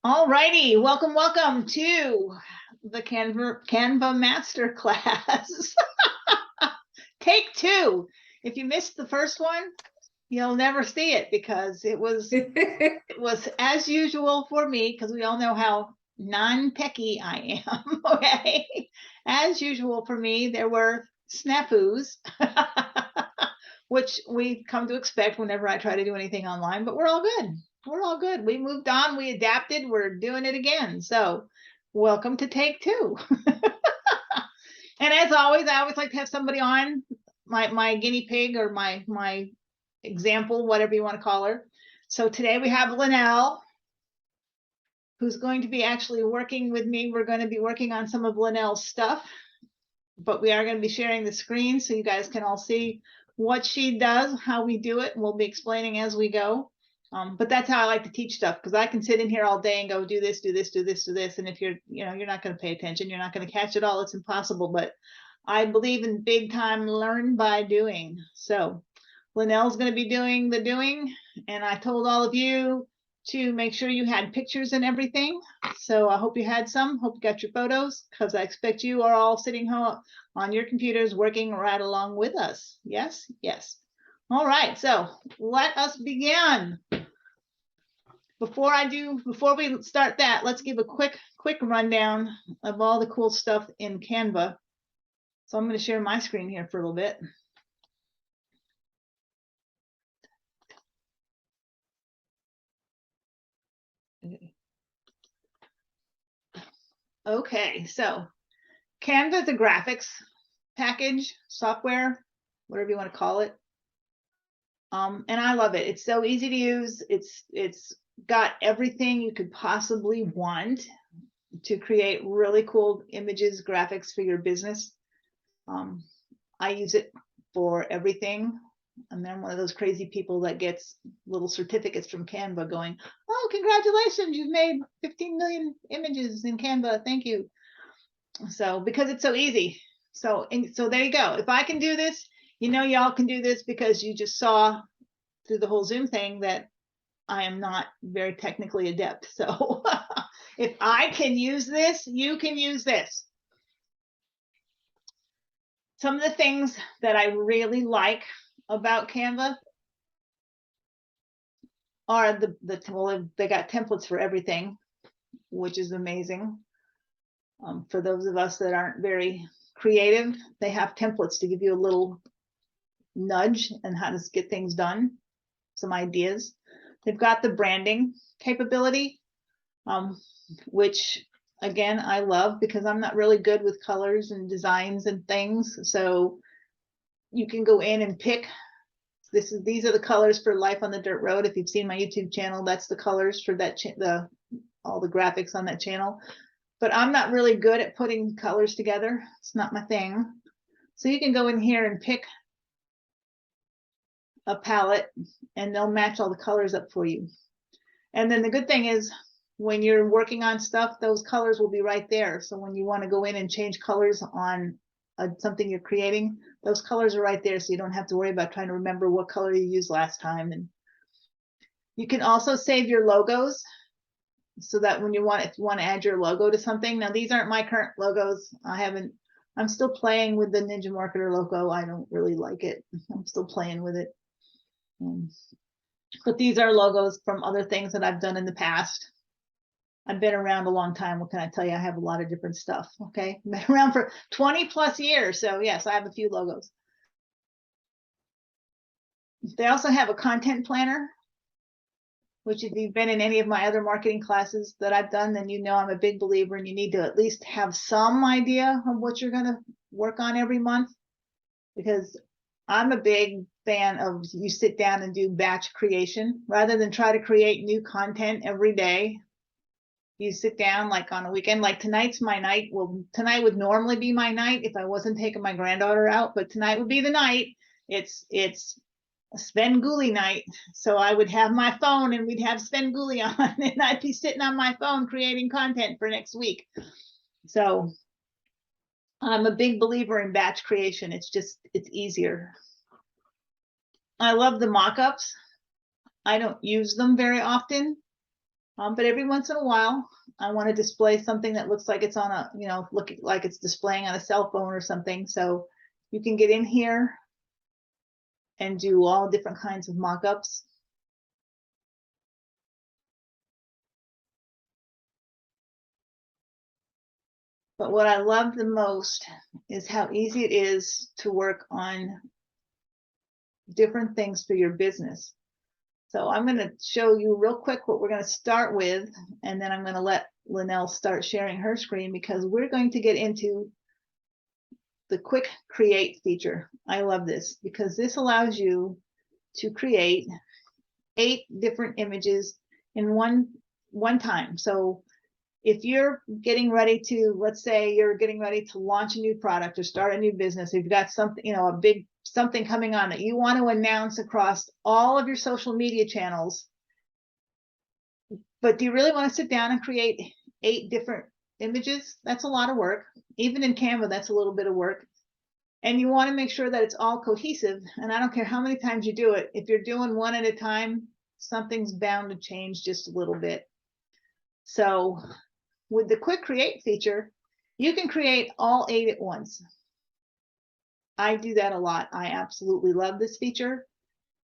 All righty, welcome to the Canva Masterclass. Take two. If you missed the first one, you'll never see it because it was as usual for me, because we all know how non-techy I am. Okay, as usual for me, there were snafus, which we come to expect whenever I try to do anything online, but we're all good. We're all good. We moved on, we adapted, we're doing it again. So welcome to take two. And as always, I always like to have somebody on, my guinea pig or my example, whatever you want to call her. So today we have Linnell, who's going to be actually working with me. We're going to be working on some of Linnell's stuff, but we are going to be sharing the screen so you guys can all see what she does, how we do it, and we'll be explaining as we go. But that's how I like to teach stuff, because I can sit in here all day and go do this, do this, do this, do this. And if you're not going to pay attention, you're not going to catch it all. It's impossible. But I believe in big time learn by doing. So Linnell's going to be doing the doing. And I told all of you to make sure you had pictures and everything. So I hope you had some. Hope you got your photos, because I expect you are all sitting home on your computers working right along with us. Yes, yes. All right, so let us begin. Before we start that, let's give a quick rundown of all the cool stuff in Canva. So I'm going to share my screen here for a little bit. Okay, so Canva is a graphics package, software, whatever you want to call it. And I love it. It's so easy to use. It's got everything you could possibly want to create really cool images, graphics for your business. I use it for everything. And I'm one of those crazy people that gets little certificates from Canva going, oh, congratulations, you've made 15 million images in Canva. Thank you. So because it's so easy. So there you go. If I can do this, y'all can do this, because you just saw through the whole Zoom thing that I am not very technically adept. So if I can use this, you can use this. Some of the things that I really like about Canva are they got templates for everything, which is amazing. For those of us that aren't very creative, they have templates to give you a little nudge and how to get things done, some ideas. They've got the branding capability, which again, I love, because I'm not really good with colors and designs and things. So you can go in and pick, these are the colors for Life on the Dirt Road. If you've seen my YouTube channel, that's the colors for that, all the graphics on that channel. But I'm not really good at putting colors together. It's not my thing. So you can go in here and pick a palette, and they'll match all the colors up for you. And then the good thing is, when you're working on stuff, those colors will be right there. So when you want to go in and change colors on something you're creating, those colors are right there. So you don't have to worry about trying to remember what color you used last time. And you can also save your logos, so that when if you want to add your logo to something. Now, these aren't my current logos. I'm still playing with the Ninja Marketer logo. I don't really like it. I'm still playing with it. But these are logos from other things that I've done in the past. I've been around a long time. What can I tell you? I have a lot of different stuff. Okay, I've been around for 20 plus years. So yes, I have a few logos. They also have a content planner, which if you've been in any of my other marketing classes that I've done, then you know I'm a big believer, and you need to at least have some idea of what you're going to work on every month, because I'm a big fan of you sit down and do batch creation rather than try to create new content every day. You sit down like on a weekend, like tonight's my night. Well, tonight would normally be my night if I wasn't taking my granddaughter out, but tonight would be the night. It's a Svengoolie night. So I would have my phone and we'd have Svengoolie on, and I'd be sitting on my phone creating content for next week. So I'm a big believer in batch creation. It's easier. I love the mock-ups. I don't use them very often. But every once in a while, I want to display something that looks like it's on a, look like it's displaying on a cell phone or something. So you can get in here and do all different kinds of mock-ups. But what I love the most is how easy it is to work on different things for your business. So I'm going to show you real quick what we're going to start with, and then I'm going to let Linnell start sharing her screen because we're going to get into the quick create feature. I love this because this allows you to create 8 different images in one time. So if you're getting ready to, let's say you're getting ready to launch a new product or start a new business, if you've got something, a big something coming on that you want to announce across all of your social media channels, but do you really want to sit down and create 8 different images? That's a lot of work. Even in Canva, that's a little bit of work. And you want to make sure that it's all cohesive. And I don't care how many times you do it. If you're doing one at a time, something's bound to change just a little bit. So with the quick create feature, you can create all 8 at once. I do that a lot. I absolutely love this feature.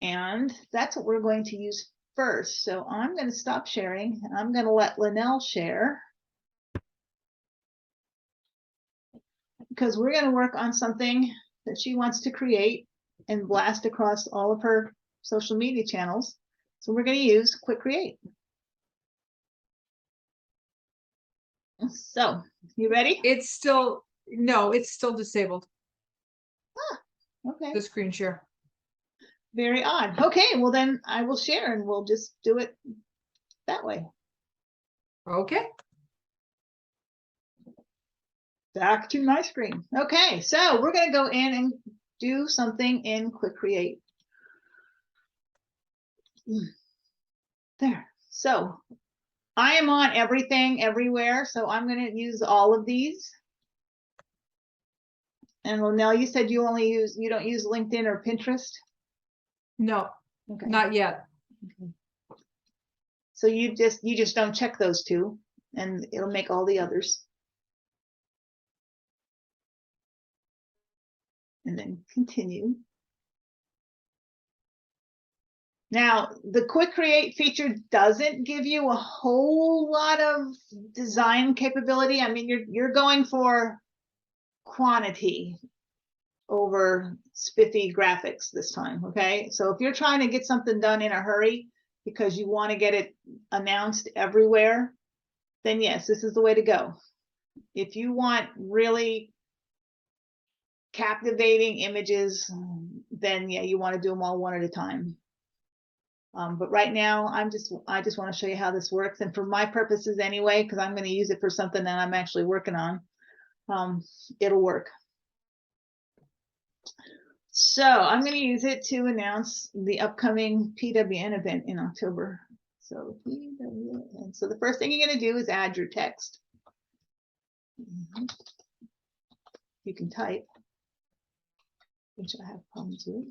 And that's what we're going to use first. So I'm going to stop sharing and I'm going to let Linnell share because we're going to work on something that she wants to create and blast across all of her social media channels. So we're going to use quick create. So you ready? It's still, no, it's still disabled, Okay. the screen share. Very odd. Okay, well then I will share and we'll just do it that way. Okay. Back to my screen. Okay, so we're going to go in and do something in quick create. There. So I am on everything everywhere, so I'm going to use all of these. And Linnell, you said you don't use LinkedIn or Pinterest? No, Okay. not yet. Okay. So you just don't check those 2 and it'll make all the others. And then continue. Now, the quick create feature doesn't give you a whole lot of design capability. I mean, you're going for quantity over spiffy graphics this time, okay? So if you're trying to get something done in a hurry because you want to get it announced everywhere, then yes, this is the way to go. If you want really captivating images, then yeah, you want to do them all one at a time. But right now, I just want to show you how this works. And for my purposes anyway, because I'm going to use it for something that I'm actually working on, it'll work. So I'm going to use it to announce the upcoming PWN event in October. So PWN. So the first thing you're going to do is add your text. You can type, which I have problems with.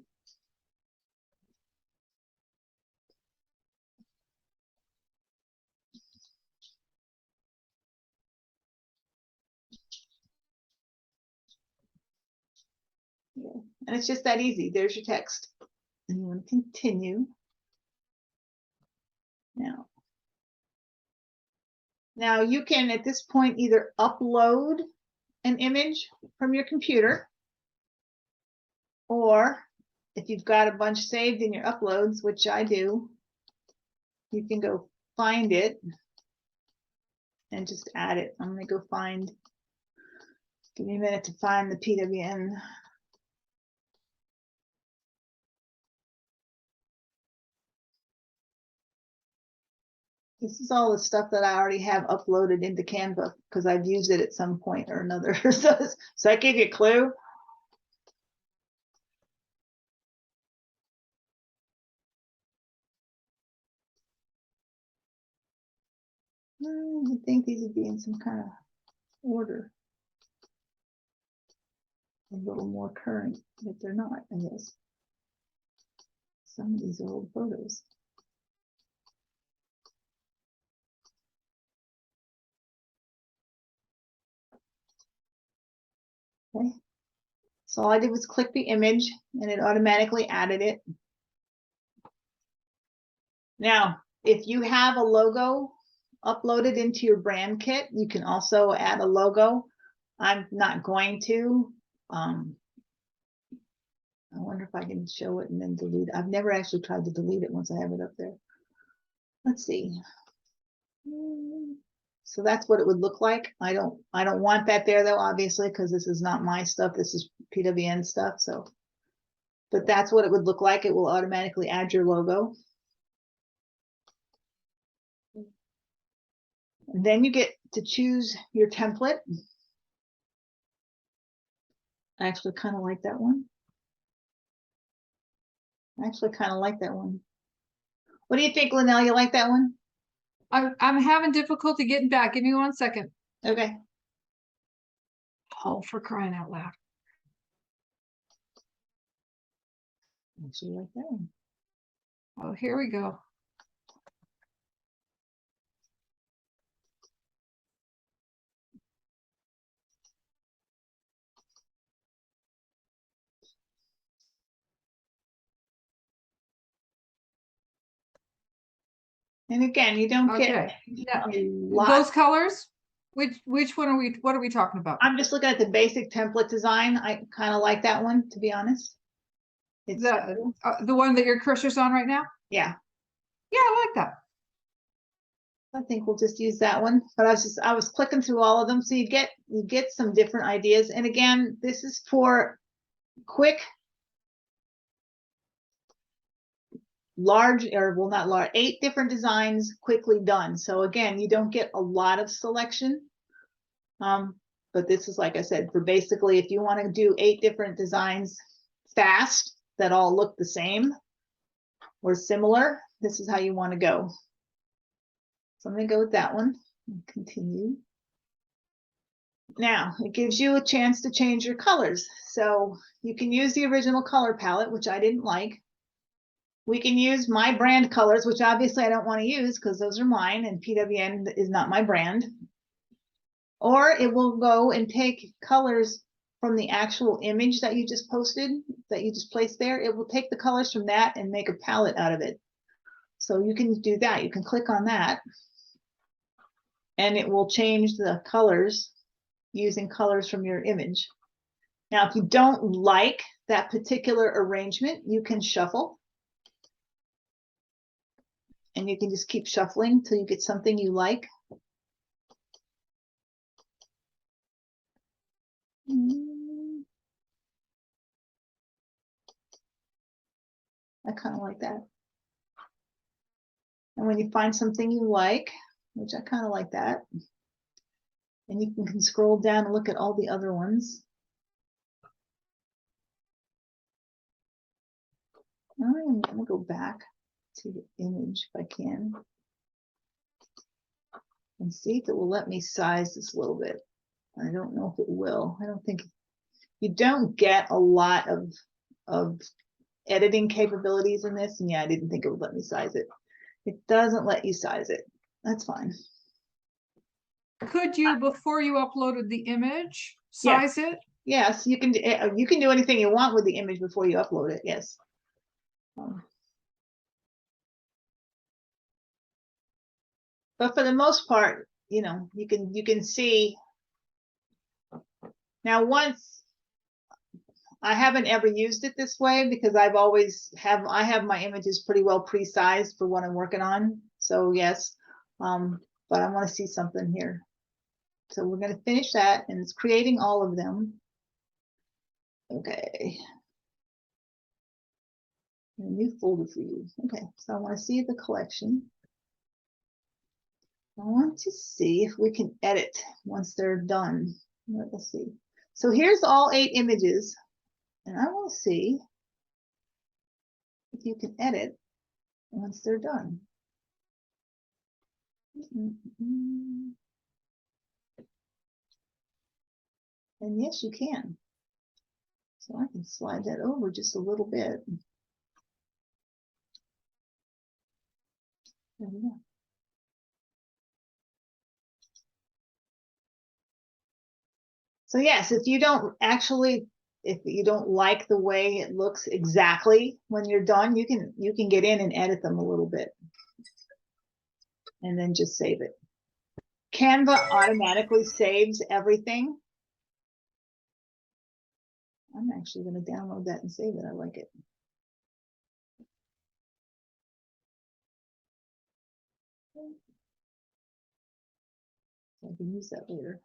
Yeah. And it's just that easy. There's your text. And you want to continue. Now you can at this point either upload an image from your computer, or if you've got a bunch saved in your uploads, which I do, you can go find it and just add it. I'm going to go find, give me a minute to find the PWN. This is all the stuff that I already have uploaded into Canva because I've used it at some point or another. So I gave you a clue. I think these would be in some kind of order. A little more current, but they're not, I guess. Some of these are old photos. Okay. So all I did was click the image and it automatically added it. Now, if you have a logo uploaded into your brand kit, you can also add a logo. I'm not going to. I wonder if I can show it and then delete it. I've never actually tried to delete it once I have it up there. Let's see. So that's what it would look like. I don't want that there though, obviously, because this is not my stuff. This is PWN stuff. So, but that's what it would look like. It will automatically add your logo. And then you get to choose your template. I actually kind of like that one. What do you think, Linnell? You like that one? I'm having difficulty getting back. Give me 1 second. Okay. Oh, for crying out loud. I actually like that one. Oh, here we go. And again, you don't get Okay. Now, a lot. those colors, which one what are we talking about? I'm just looking at the basic template design. I kind of like that one, to be honest. It's The one that your cursor's on right now? yeah. Yeah, I like that. I think we'll just use that one. But I was clicking through all of them, so you get some different ideas. And again, this is for quick, large, or well, not large, 8 different designs quickly done. So again, you don't get a lot of selection. But this is, like I said, for basically if you want to do 8 different designs fast that all look the same or similar, this is how you want to go. So I'm going to go with that one and continue. Now it gives you a chance to change your colors. So you can use the original color palette, which I didn't like. We can use my brand colors, which obviously I don't want to use because those are mine and PWN is not my brand. Or it will go and take colors from the actual image that you just posted, that you just placed there. It will take the colors from that and make a palette out of it. So you can do that. You can click on that and it will change the colors using colors from your image. Now, if you don't like that particular arrangement, you can shuffle. And you can just keep shuffling till you get something you like. I kind of like that. And when you find something you like, which I kind of like that, and you can scroll down and look at all the other ones. I'm going to go back to the image if I can and see if it will let me size this a little bit. I don't know if it will. I don't think you don't get a lot of editing capabilities in this. And yeah, I didn't think it would let me size it. It doesn't let you size it. That's fine. Could you, before you uploaded the image, size it? Yes, you can do anything you want with the image before you upload it. Yes. But for the most part, you know, you can see. Now, once I haven't ever used it this way because I have my images pretty well pre-sized for what I'm working on. So yes, but I want to see something here. So we're going to finish that, and it's creating all of them. Okay. A new folder for you. Okay, so I want to see the collection. I want to see if we can edit once they're done. Let's see. So here's all 8 images, and I want to see if you can edit once they're done. And yes, you can. So I can slide that over just a little bit. There we go. So yes, if you don't like the way it looks exactly when you're done, you can get in and edit them a little bit and then just save it. Canva automatically saves everything. I'm actually going to download that and save it. I like it. I can use that later.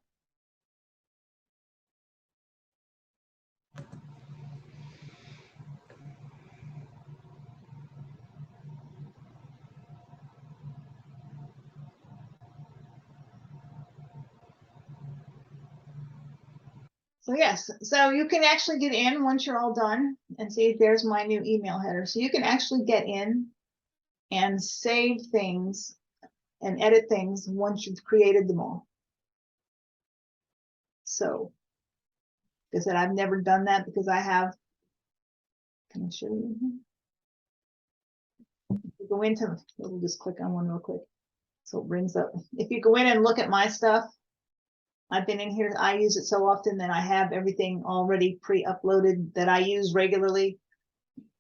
So yes, so you can actually get in once you're all done and see, there's my new email header. So you can actually get in and save things and edit things once you've created them all. So, like I said, I've never done that because I have, can I show you? If you go into, we'll just click on one real quick. So it brings up, if you go in and look at my stuff, I've been in here, I use it so often that I have everything already pre-uploaded that I use regularly,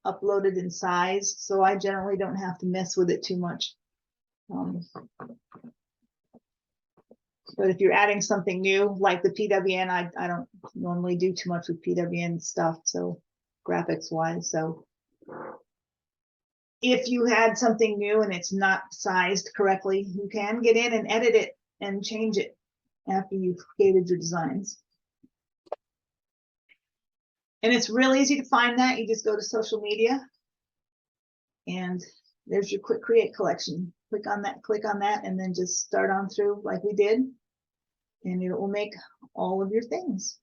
uploaded in size. So I generally don't have to mess with it too much. But if you're adding something new, like the PWN, I don't normally do too much with PWN stuff, so graphics wise. So if you had something new and it's not sized correctly, you can get in and edit it and change it after you've created your designs. And it's real easy to find that. You just go to social media and there's your quick create collection. Click on that, and then just start on through like we did. And it will make all of your things.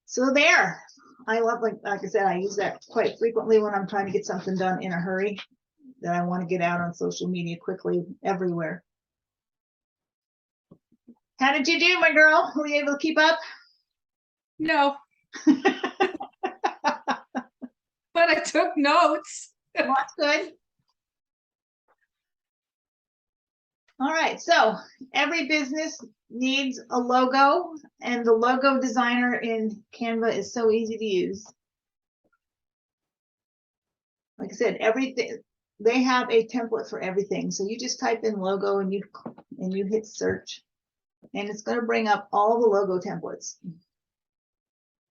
So there, I love, like I said, I use that quite frequently when I'm trying to get something done in a hurry that I want to get out on social media quickly everywhere. How did you do, my girl? Were you able to keep up? No. But I took notes. Well, that's good. All right, so every business needs a logo, and the logo designer in Canva is so easy to use. Like I said, everything, they have a template for everything. So you just type in logo and you hit search, and it's going to bring up all the logo templates.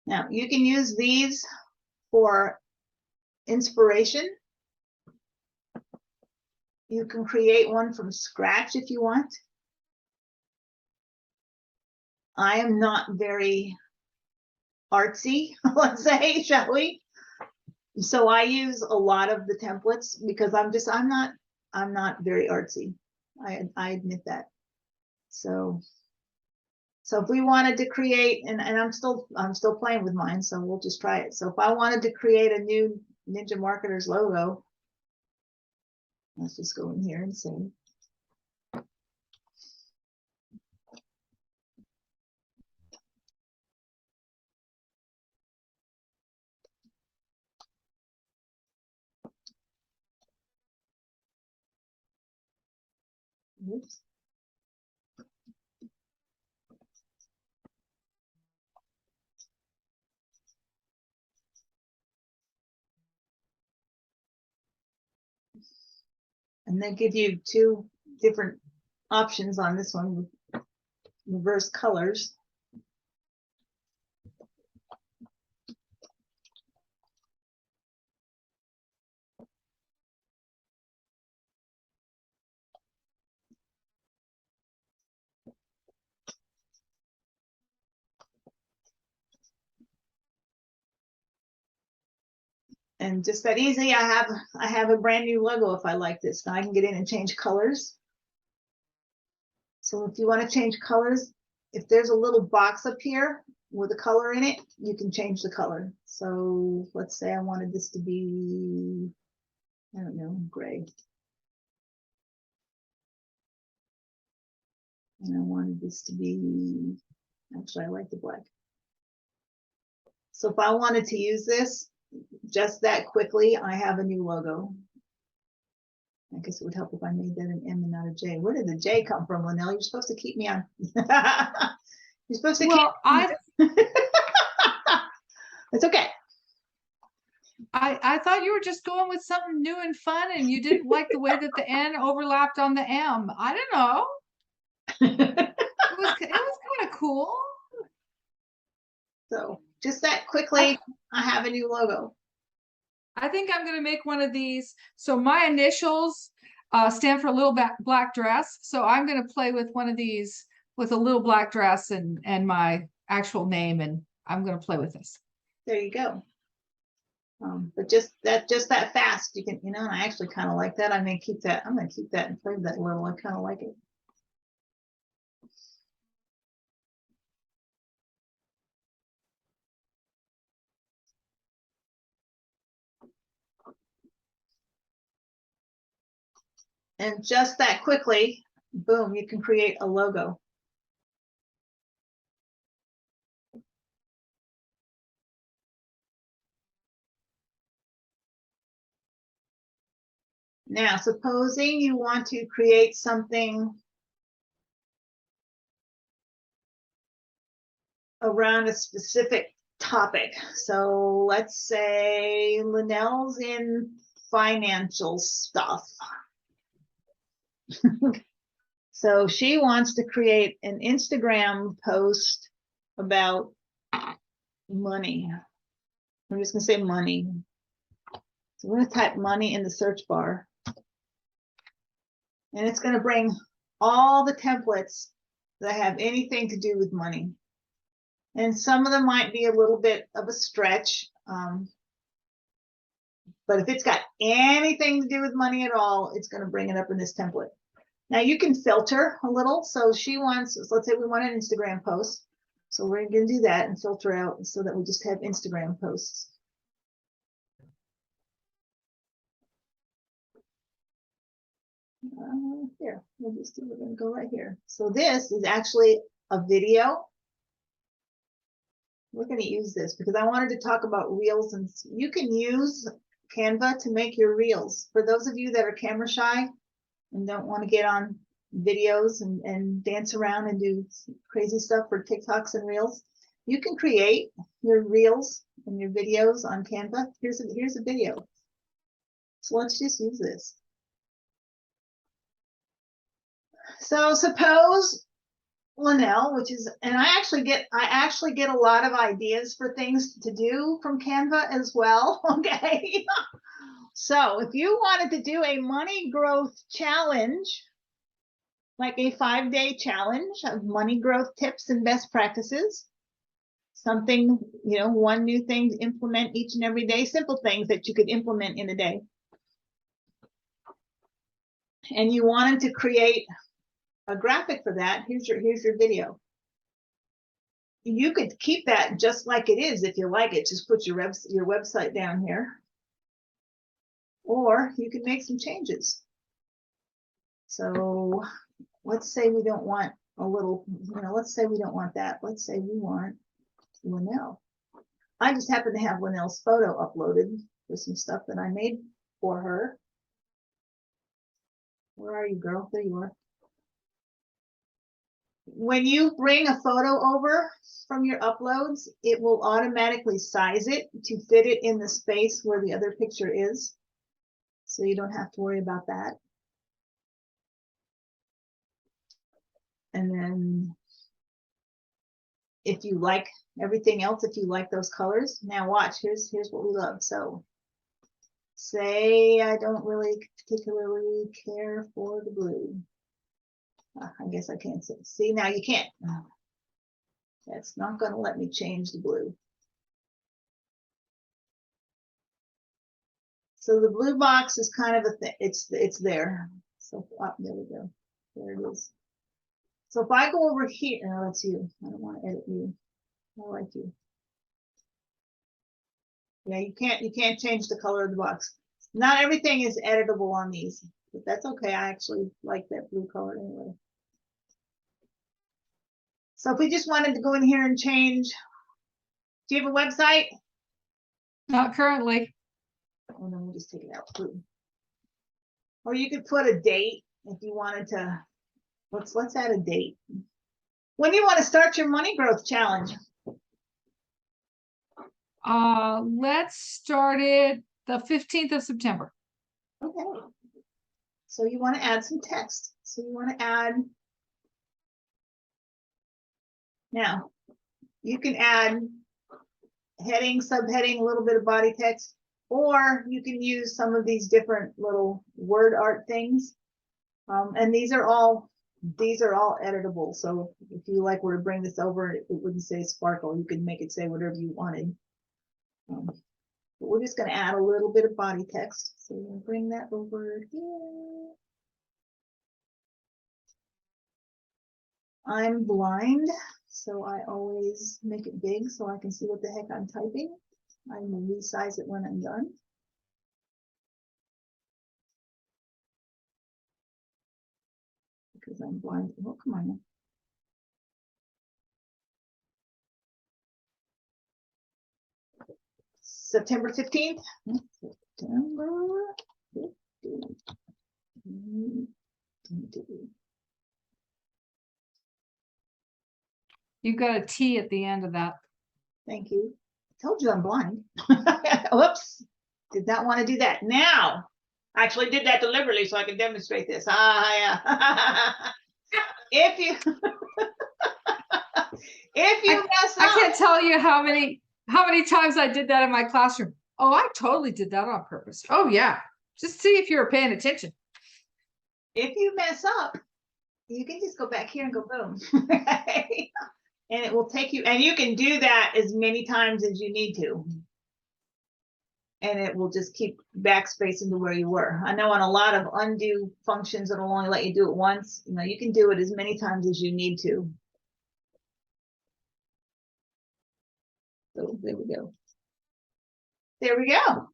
Now you can use these for inspiration. You can create one from scratch if you want. I am not very artsy, let's say, shall we? So I use a lot of the templates because I'm not very artsy. I admit that. So if we wanted to create, and I'm still playing with mine, so we'll just try it. So if I wanted to create a new Ninja Marketers logo, let's just go in here and see. Oops. And they give you two different options on this one with reverse colors. And just that easy, I have a brand new logo if I like this. Now I can get in and change colors. So if you want to change colors, if there's a little box up here with a color in it, you can change the color. So let's say I wanted this to be, I don't know, gray. And I wanted this to be, actually I like the black. So if I wanted to use this just that quickly, I have a new logo. I guess it would help if I made that an M and not a J. Where did the J come from, Linnell? You're supposed to keep me on. You're supposed to Well, keep. It's okay. I thought you were just going with something new and fun, and you didn't like the way that the N overlapped on the M. I don't know. It was kind of cool. So just that quickly, I have a new logo. I think I'm gonna make one of these. So my initials stand for little black dress. So I'm gonna play with one of these with a little black dress and my actual name, and I'm gonna play with this. There you go. But just that fast, you can, and I actually kind of like that. I may keep that. I'm gonna keep that and play with that a little. I kind of like it. And just that quickly, boom, you can create a logo. Now, supposing you want to create something around a specific topic. So let's say Linnell's in financial stuff. So she wants to create an Instagram post about money. I'm just gonna say money. So we're gonna type money in the search bar. And it's gonna bring all the templates that have anything to do with money. And some of them might be a little bit of a stretch. But if it's got anything to do with money at all, it's gonna bring it up in this template. Now you can filter a little. So she wants, let's say we want an Instagram post. So we're gonna do that and filter out so that we just have Instagram posts. Here, we're gonna go right here. So this is actually a video. We're gonna use this because I wanted to talk about reels, and you can use Canva to make your reels. For those of you that are camera shy and don't want to get on videos and dance around and do crazy stuff for TikToks and reels, you can create your reels and your videos on Canva. Here's a video. So let's just use this. So suppose Linnell, which is, and I actually get a lot of ideas for things to do from Canva as well. Okay. So if you wanted to do a money growth challenge, like a 5-day challenge of money growth tips and best practices, something, one new thing to implement each and every day, simple things that you could implement in a day. And you wanted to create a graphic for that, here's your video. You could keep that just like it is if you like it. Just put your website down here. Or you can make some changes. So let's say we don't want a little, let's say we don't want that. Let's say we want Linnell. I just happen to have Linnell's photo uploaded for some stuff that I made for her. Where are you, girl? There you are. When you bring a photo over from your uploads, it will automatically size it to fit it in the space where the other picture is. So you don't have to worry about that. And then if you like everything else, if you like those colors, now watch, here's what we love. So say I don't really particularly care for the blue. I guess I can't say. See, now you can't. That's not going to let me change the blue. So the blue box is kind of a thing. It's there. So there we go. There it is. So if I go over here, no, that's you. I don't want to edit you. I like you. Yeah, you can't change the color of the box. Not everything is editable on these, but that's okay. I actually like that blue color anyway. So if we just wanted to go in here and change, do you have a website? Not currently. And then we'll just take it out. Blue. Or you could put a date if you wanted to. Let's add a date. When do you want to start your money growth challenge? Let's start it the 15th of September. Okay. So you want to add some text. So you want to add. Now, you can add heading, subheading, a little bit of body text, or you can use some of these different little word art things. And these are all editable. So if you like were to bring this over, it wouldn't say sparkle. You could make it say whatever you wanted. But we're just going to add a little bit of body text. So we're going to bring that over here. I'm blind, so I always make it big so I can see what the heck I'm typing. I will resize it when I'm done. Because I'm blind. Oh, come on now. September 15th. September 15th. You've got a T at the end of that. Thank you. I told you I'm blind. Whoops. Did not want to do that. Now, I actually did that deliberately so I can demonstrate this. Yeah. If you mess up, I can't tell you how many times I did that in my classroom. Oh, I totally did that on purpose. Oh yeah. Just see if you're paying attention. If you mess up, you can just go back here and go boom. And it will take you, and you can do that as many times as you need to. And it will just keep backspacing to where you were. I know on a lot of undo functions, it'll only let you do it once. You know, you can do it as many times as you need to. So there we go. There we go.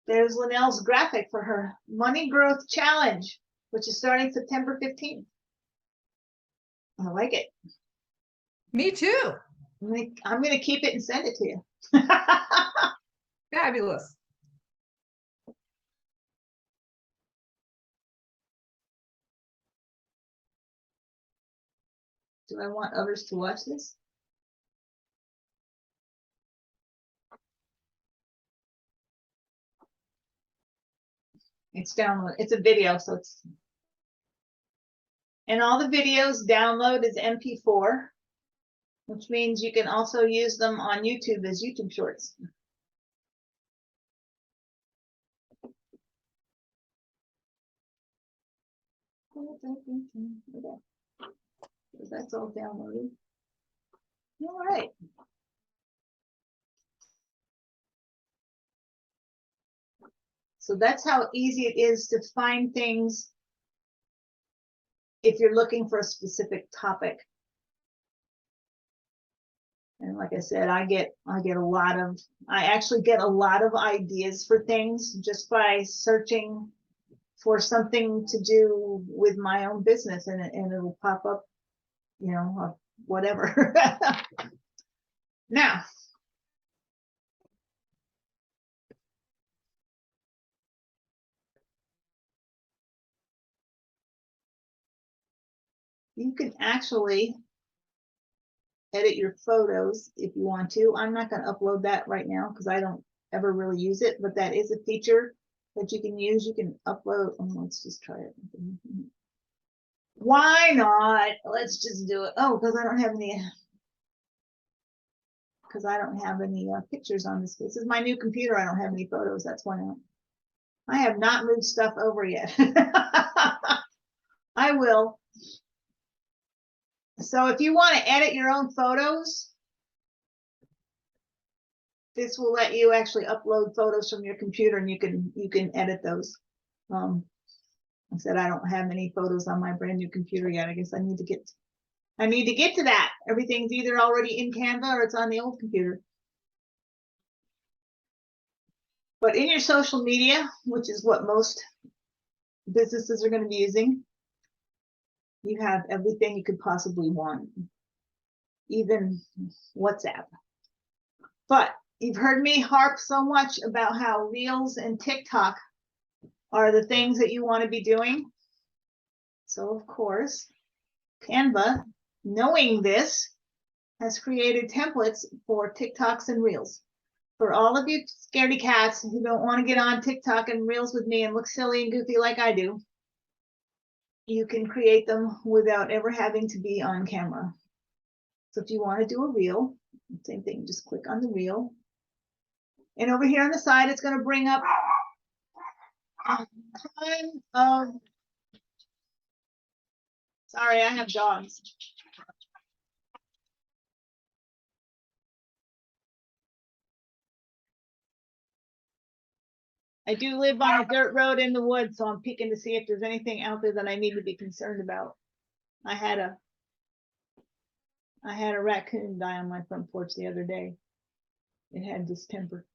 There's Linnell's graphic for her money growth challenge, which is starting September 15th. I like it. Me too. I'm going to keep it and send it to you. Fabulous. Do I want others to watch this? It's download. It's a video, so it's. And all the videos download as MP4, which means you can also use them on YouTube as YouTube shorts. That's all downloaded. All right. So that's how easy it is to find things if you're looking for a specific topic. And like I said, I actually get a lot of ideas for things just by searching for something to do with my own business, and it'll pop up, you know, whatever. Now, you can actually edit your photos if you want to. I'm not going to upload that right now because I don't ever really use it, but that is a feature that you can use. You can upload. Oh, let's just try it. Why not? Let's just do it. Oh, because I don't have any pictures on this. This is my new computer. I don't have any photos. That's why not. I have not moved stuff over yet. I will. So if you want to edit your own photos, this will let you actually upload photos from your computer, and you can edit those. I said I don't have any photos on my brand new computer yet. I guess I need to get to that. Everything's either already in Canva or it's on the old computer. But in your social media, which is what most businesses are going to be using, you have everything you could possibly want, even WhatsApp. But you've heard me harp so much about how Reels and TikTok are the things that you want to be doing. So of course, Canva, knowing this, has created templates for TikToks and Reels. For all of you scaredy cats who don't want to get on TikTok and Reels with me and look silly and goofy like I do, you can create them without ever having to be on camera. So if you want to do a reel, same thing, just click on the reel. And over here on the side, it's going to bring up a ton of, sorry, I have dogs. I do live on a dirt road in the woods, so I'm peeking to see if there's anything out there that I need to be concerned about. I had a raccoon die on my front porch the other day. It had distemper.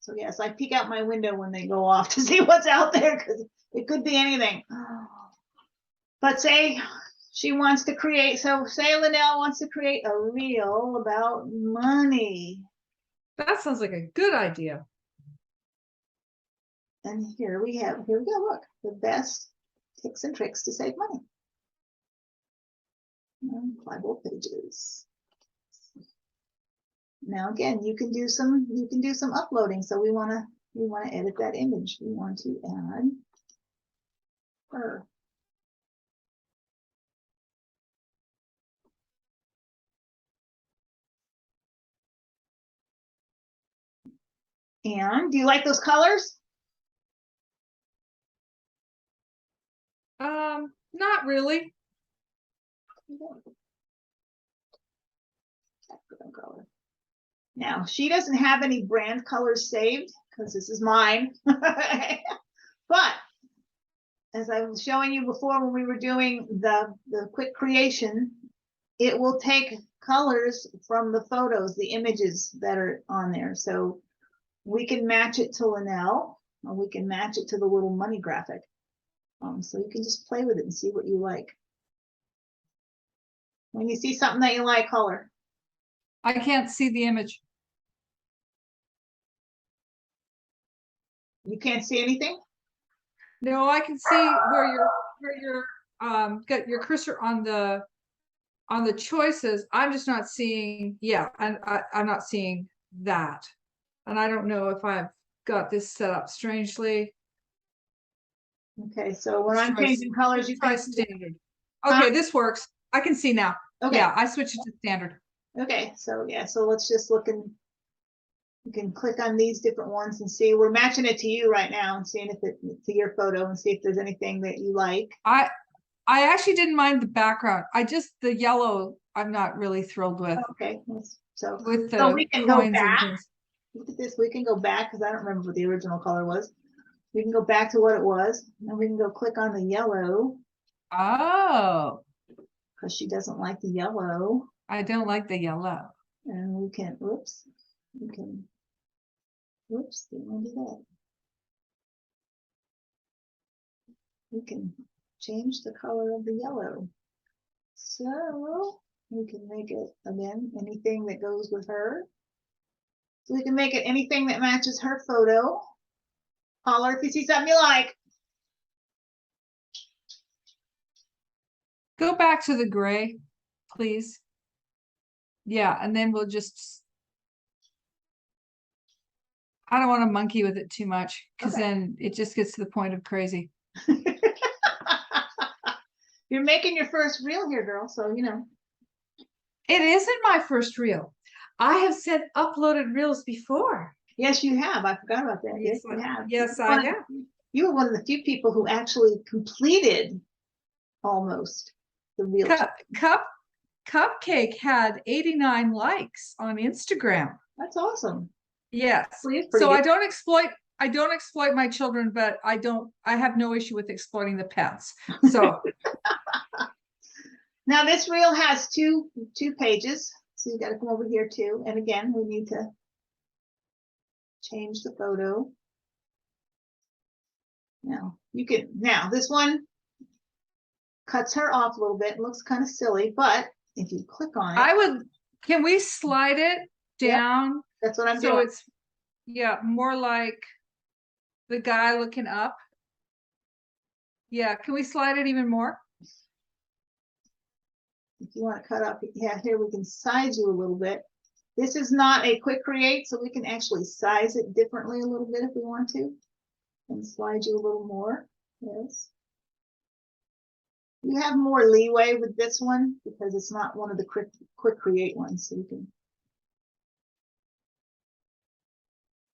So yes, I peek out my window when they go off to see what's out there because it could be anything. But say she wants to create, so say Linnell wants to create a reel about money. That sounds like a good idea. And here we go, look, the best tips and tricks to save money. And 5 old pages. Now again, you can do some uploading. So we want to edit that image. We want to add her. And do you like those colors? Not really. Now, she doesn't have any brand colors saved because this is mine. But as I was showing you before when we were doing the quick creation, it will take colors from the photos, the images that are on there. So we can match it to Linnell, or we can match it to the little money graphic. So you can just play with it and see what you like. When you see something that you like, color. I can't see the image. You can't see anything? No, I can see where you're got your cursor on the choices. I'm just not seeing, yeah, I'm not seeing that. And I don't know if I've got this set up strangely. Okay, so when I'm changing colors, you try can standard. Okay, this works. I can see now. Okay. Yeah, I switched it to standard. Okay, so yeah, so let's just look and you can click on these different ones and see. We're matching it to you right now and seeing if it to your photo and see if there's anything that you like. I actually didn't mind the background. The yellow I'm not really thrilled with. Okay, so with the we can go coins back. and things. Look at this. We can go back because I don't remember what the original color was. We can go back to what it was, and we can go click on the yellow. Oh, because she doesn't like the yellow. I don't like the yellow. And we can, whoops, didn't want to do that. We can change the color of the yellow. So we can make it, again, anything that goes with her. So we can make it anything that matches her photo. Holler if you see something you like. Go back to the gray, please. Yeah, and then we'll just, I don't want to monkey with it too much because then it just gets to the point of crazy. You're making your first reel here, girl, so you know. It isn't my first reel. I have said uploaded reels before. Yes, you have. I forgot about that. Yes, you have. Yes, I have. You were one of the few people who actually completed almost the reel. Cupcake had 89 likes on Instagram. That's awesome. Yes. So I don't exploit my children, but I have no issue with exploiting the pets. So now this reel has two pages. So you got to come over here too. And again, we need to change the photo. Now this one cuts her off a little bit. It looks kind of silly, but if you click on it, can we slide it down? Yep, that's what I'm doing. So it's, yeah, more like the guy looking up. Yeah, can we slide it even more? If you want to cut up, yeah, here we can size you a little bit. This is not a quick create, so we can actually size it differently a little bit if we want to. And slide you a little more. Yes. You have more leeway with this one because it's not one of the quick create ones, so you can.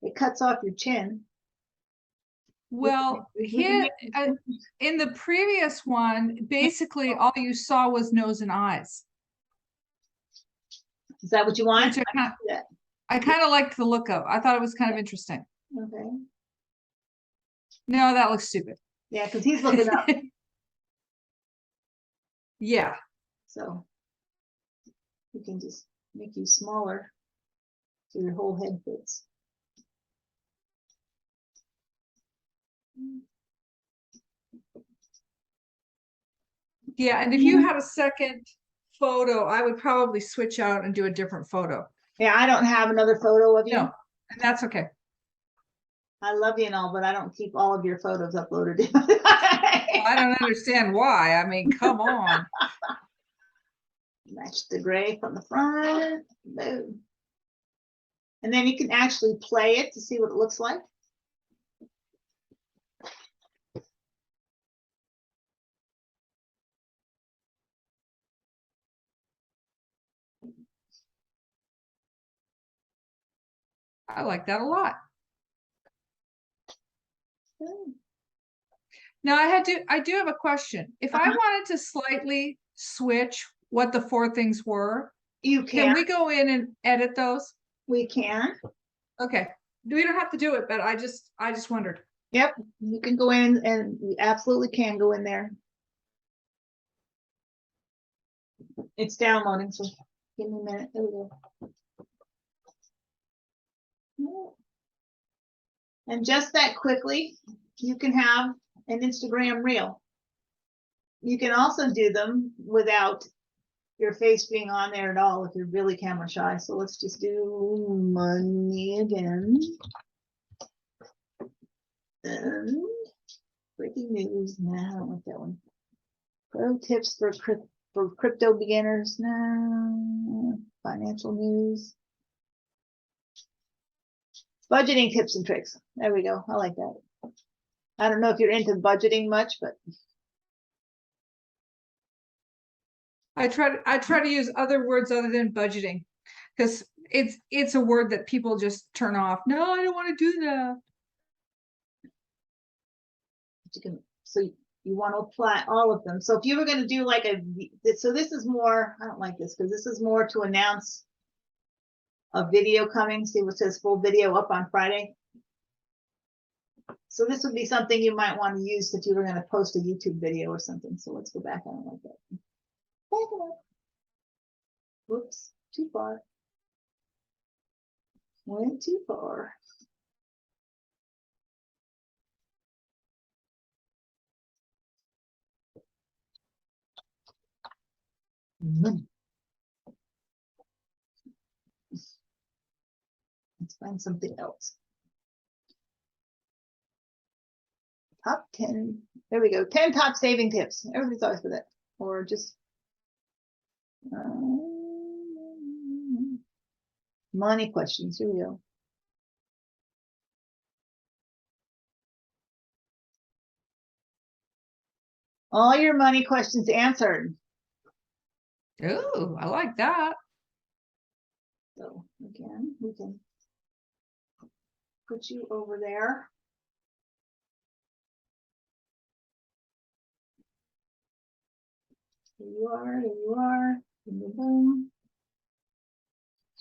It cuts off your chin. Well, here in the previous one, basically all you saw was nose and eyes. Is that what you want? Which I kind of liked the look of. I thought it was kind of interesting. Okay. No, that looks stupid. Yeah, because he's looking up. Yeah. So we can just make you smaller so your whole head fits. Yeah, and if you had a second photo, I would probably switch out and do a different photo. Yeah, I don't have another photo of you. No, and that's okay. I love you and all, but I don't keep all of your photos uploaded. I don't understand why. I mean, come on. Match the gray from the front. Boom. And then you can actually play it to see what it looks like. I like that a lot. Now I do have a question. If I wanted to slightly switch what the four things were, you can we go in and edit those? We can. Okay. We don't have to do it, but I just wondered. Yep, you can go in and you absolutely can go in there. It's downloading, so give me a minute. There we go. And just that quickly, you can have an Instagram reel. You can also do them without your face being on there at all if you're really camera shy. So let's just do money again. And breaking news. No, I don't like that one. Pro tips for crypto beginners. No. Financial news. Budgeting tips and tricks. There we go. I like that. I don't know if you're into budgeting much, but I try to use other words other than budgeting because it's a word that people just turn off. No, I don't want to do that. you can, so you want to apply all of them. So if you were going to do like so this is more, I don't like this because this is more to announce a video coming. See what says full video up on Friday. So this would be something you might want to use if you were going to post a YouTube video or something. So let's go back. I don't like that. Back it up. Whoops, too far. Went too far. Let's find something else. Top 10. There we go. 10 top saving tips. Everybody's always for that. Or just money questions. Here we go. All your money questions answered. Oh, I like that. So again, we can put you over there. Here you are, here you are. Boom, boom.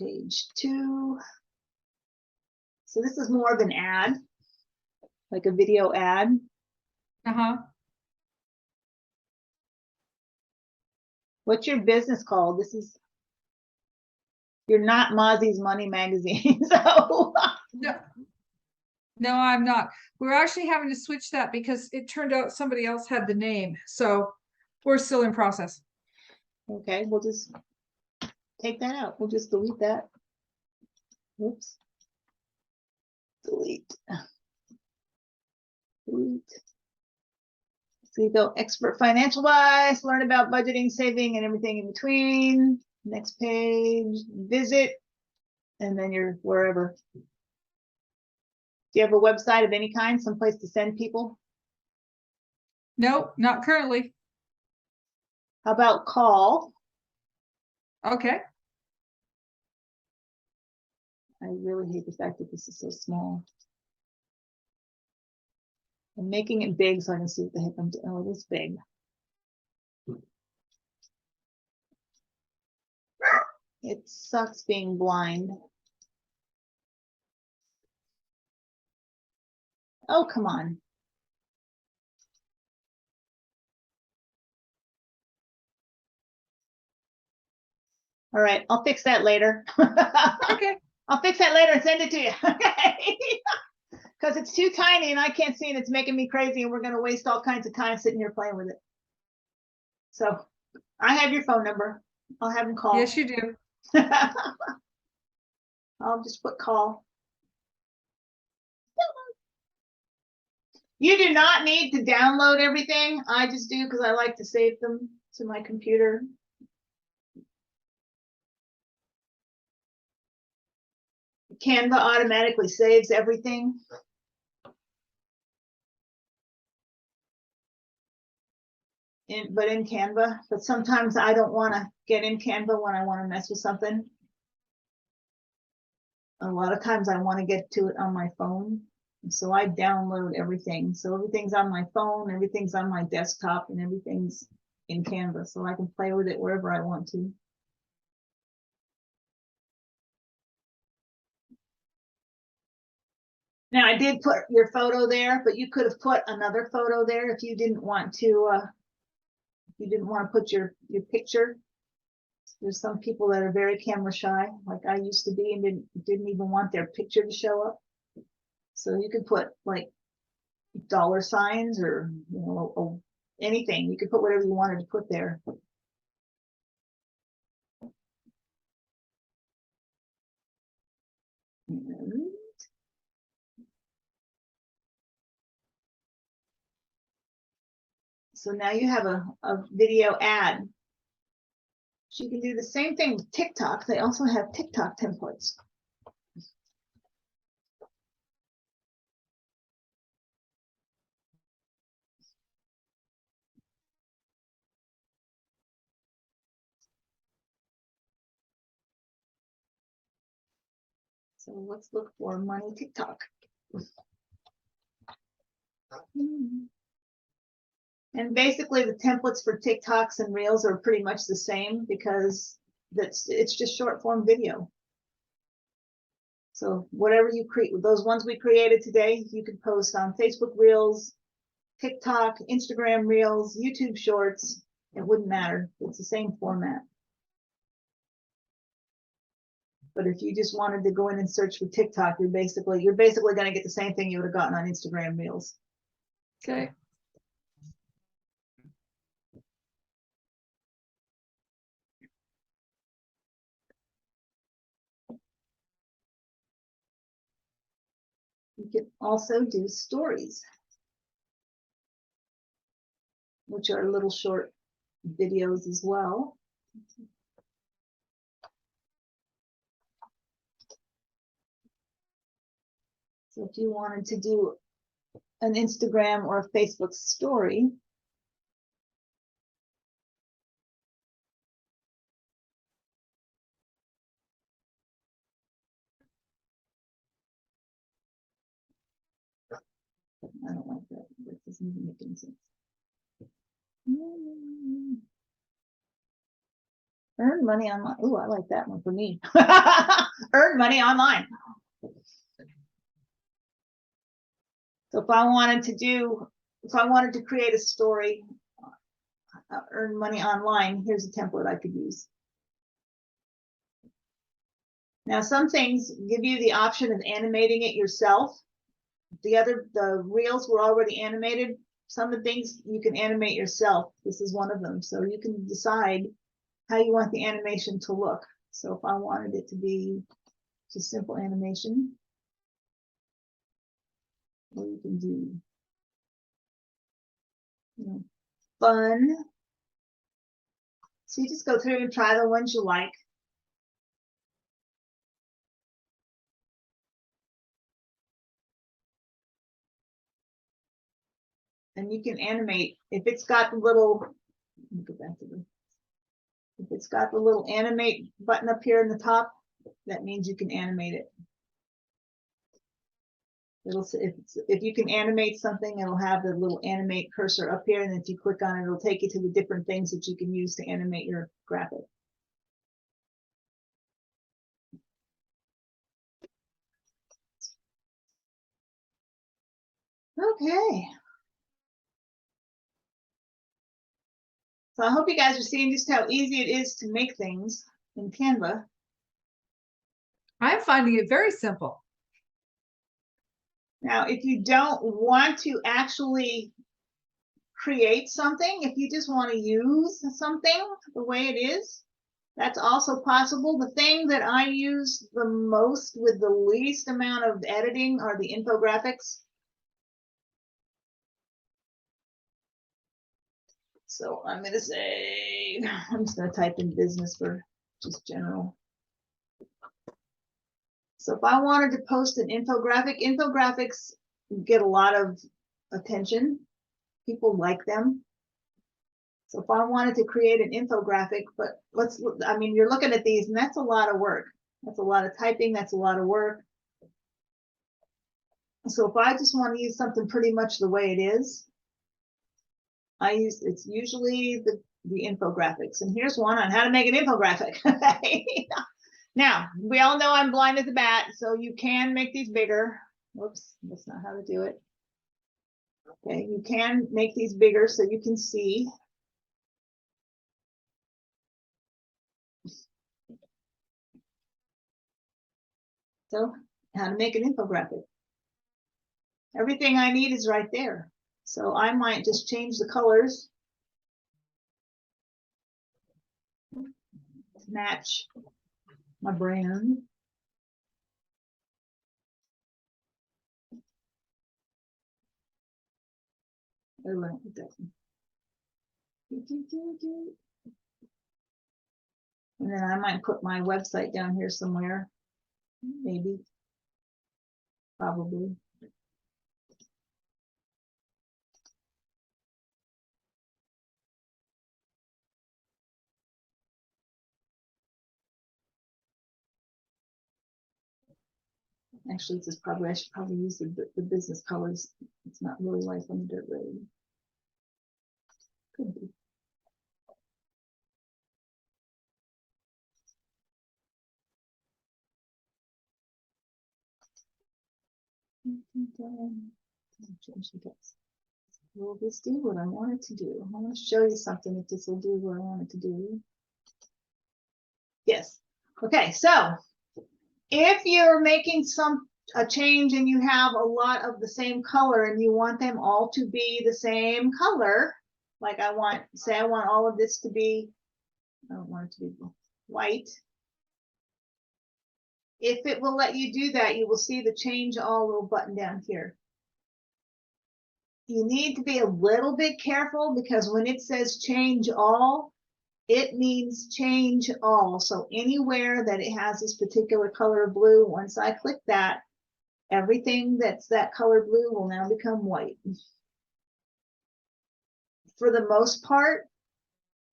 Page 2. So this is more of an ad, like a video ad. Uh-huh. What's your business called? This is, you're not Mozzie's Money Magazine. So no, I'm not. We're actually having to switch that because it turned out somebody else had the name. So we're still in process. okay, we'll just take that out. We'll just delete that. Oops. Delete. Sweet. So you go expert financial advice, learn about budgeting, saving, and everything in between. Next page, visit, and then you're wherever. Do you have a website of any kind, someplace to send people? Nope, not currently. How about call? Okay. I really hate the fact that this is so small. I'm making it big so I can see what the heck I'm doing. Oh, it is big. It sucks being blind. Oh, come on. All right, I'll fix that later. Okay. I'll fix that later and send it to you. Okay. Because it's too tiny and I can't see and it's making me crazy and we're going to waste all kinds of time sitting here playing with it. So I have your phone number. I'll have them call. Yes, you do. I'll just put call. You do not need to download everything. I just do because I like to save them to my computer. Canva automatically saves everything. But in Canva, but sometimes I don't want to get in Canva when I want to mess with something. A lot of times I want to get to it on my phone. So I download everything. So everything's on my phone, everything's on my desktop, and everything's in Canva. So I can play with it wherever I want to. Now I did put your photo there, but you could have put another photo there if you didn't want to, put your picture. There's some people that are very camera shy, like I used to be, and didn't even want their picture to show up. So you could put like dollar signs or anything. You could put whatever you wanted to put there. And so now you have a video ad. So you can do the same thing with TikTok. They also have TikTok templates. So let's look for money TikTok. And basically the templates for TikToks and Reels are pretty much the same because it's just short form video. So whatever you create, those ones we created today, you could post on Facebook Reels, TikTok, Instagram Reels, YouTube Shorts. It wouldn't matter. It's the same format. But if you just wanted to go in and search for TikTok, you're basically going to get the same thing you would have gotten on Instagram Reels. Okay. You can also do stories, which are little short videos as well. So if you wanted to do an Instagram or a Facebook story, I don't like that. That doesn't even make any sense. Earn money online. Oh, I like that one for me. Earn money online. So if I wanted to create a story, earn money online, here's a template I could use. Now, some things give you the option of animating it yourself. The reels were already animated. Some of the things you can animate yourself. This is one of them. So you can decide how you want the animation to look. So if I wanted it to be just simple animation, what you can do. fun. So you just go through and try the ones you like. And you can animate if it's got the little, go back to the, if it's got the little animate button up here in the top, that means you can animate it. It'll if you can animate something, it'll have the little animate cursor up here, and if you click on it, it'll take you to the different things that you can use to animate your graphic. Okay. So I hope you guys are seeing just how easy it is to make things in Canva. I'm finding it very simple. Now, if you don't want to actually create something, if you just want to use something the way it is, that's also possible. The thing that I use the most with the least amount of editing are the infographics. So I'm going to say, I'm just going to type in business for just general. So if I wanted to post an infographic, infographics get a lot of attention. People like them. So if I wanted to create an infographic, but let's, I mean, you're looking at these and that's a lot of work. That's a lot of typing. That's a lot of work. So if I just want to use something pretty much the way it is, it's usually the infographics. And here's one on how to make an infographic. Now, we all know I'm blind as a bat, so you can make these bigger. Whoops, that's not how to do it. Okay, you can make these bigger so you can see. So, how to make an infographic. Everything I need is right there. So I might just change the colors to match my brand. Oh, it doesn't. And then I might put my website down here somewhere. Maybe. Probably. Actually, this is probably, I should probably use the business colors. It's not really like on the dirt road. Could be. Will this do what I want it to do? I want to show you something if this will do what I want it to do. Yes. Okay, so if you're making a change and you have a lot of the same color and you want them all to be the same color, like I want all of this to be, I don't want it to be white. If it will let you do that, you will see the change all little button down here. You need to be a little bit careful because when it says change all, it means change all. So anywhere that it has this particular color of blue, once I click that, everything that's that color blue will now become white. For the most part,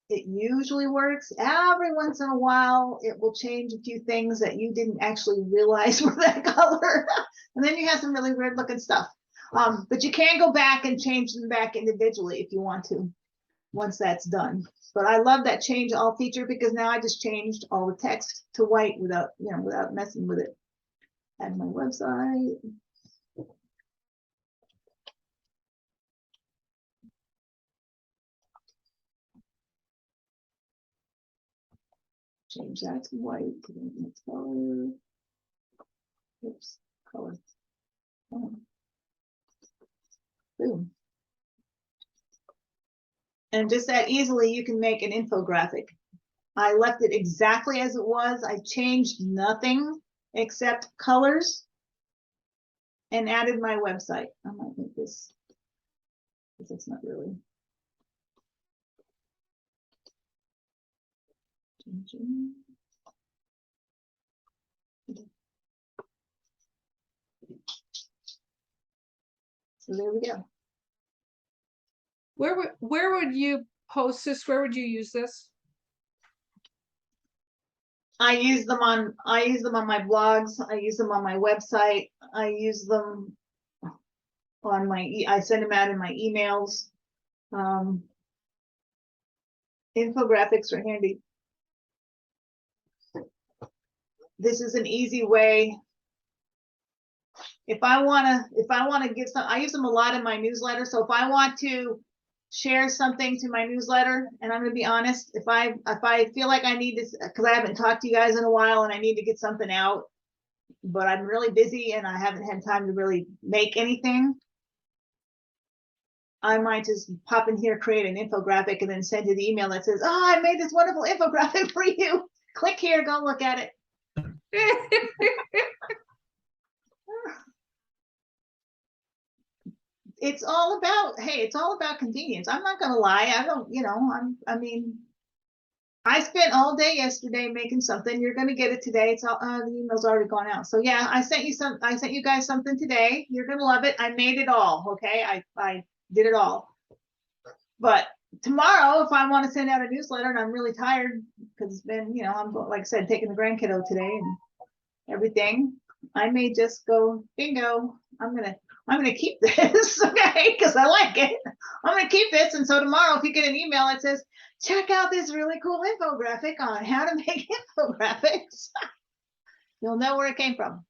it usually works. Every once in a while, it will change a few things that you didn't actually realize were that color. And then you have some really weird looking stuff. But you can go back and change them back individually if you want to, once that's done. But I love that change all feature because now I just changed all the text to white without messing with it. Add my website. Change that to white. Put in the color. Oops, color. Oh. Boom. And just that easily, you can make an infographic. I left it exactly as it was. I changed nothing except colors and added my website. I might make this, because it's not really. So there we go. Where would you post this? Where would you use this? I use them on my blogs. I use them on my website. I use them on I send them out in my emails. Infographics are handy. This is an easy way. If I want to give some, I use them a lot in my newsletter. So if I want to share something to my newsletter, and I'm going to be honest, if I feel like I need this, because I haven't talked to you guys in a while and I need to get something out, but I'm really busy and I haven't had time to really make anything, I might just pop in here, create an infographic, and then send you the email that says, oh, I made this wonderful infographic for you. Click here, go look at it. It's all about, hey, it's all about convenience. I'm not gonna lie. I don't, I mean, I spent all day yesterday making something. You're gonna get it today. It's all the email's already gone out. So yeah, I sent you guys something today. You're gonna love it. I made it all. Okay. I did it all. But tomorrow, if I want to send out a newsletter and I'm really tired because it's been, I'm like I said, taking the grandkiddo today and everything, I may just go, bingo, I'm gonna keep this, okay, because I like it. I'm gonna keep this, and so tomorrow, if you get an email that says, check out this really cool infographic on how to make infographics, you'll know where it came from.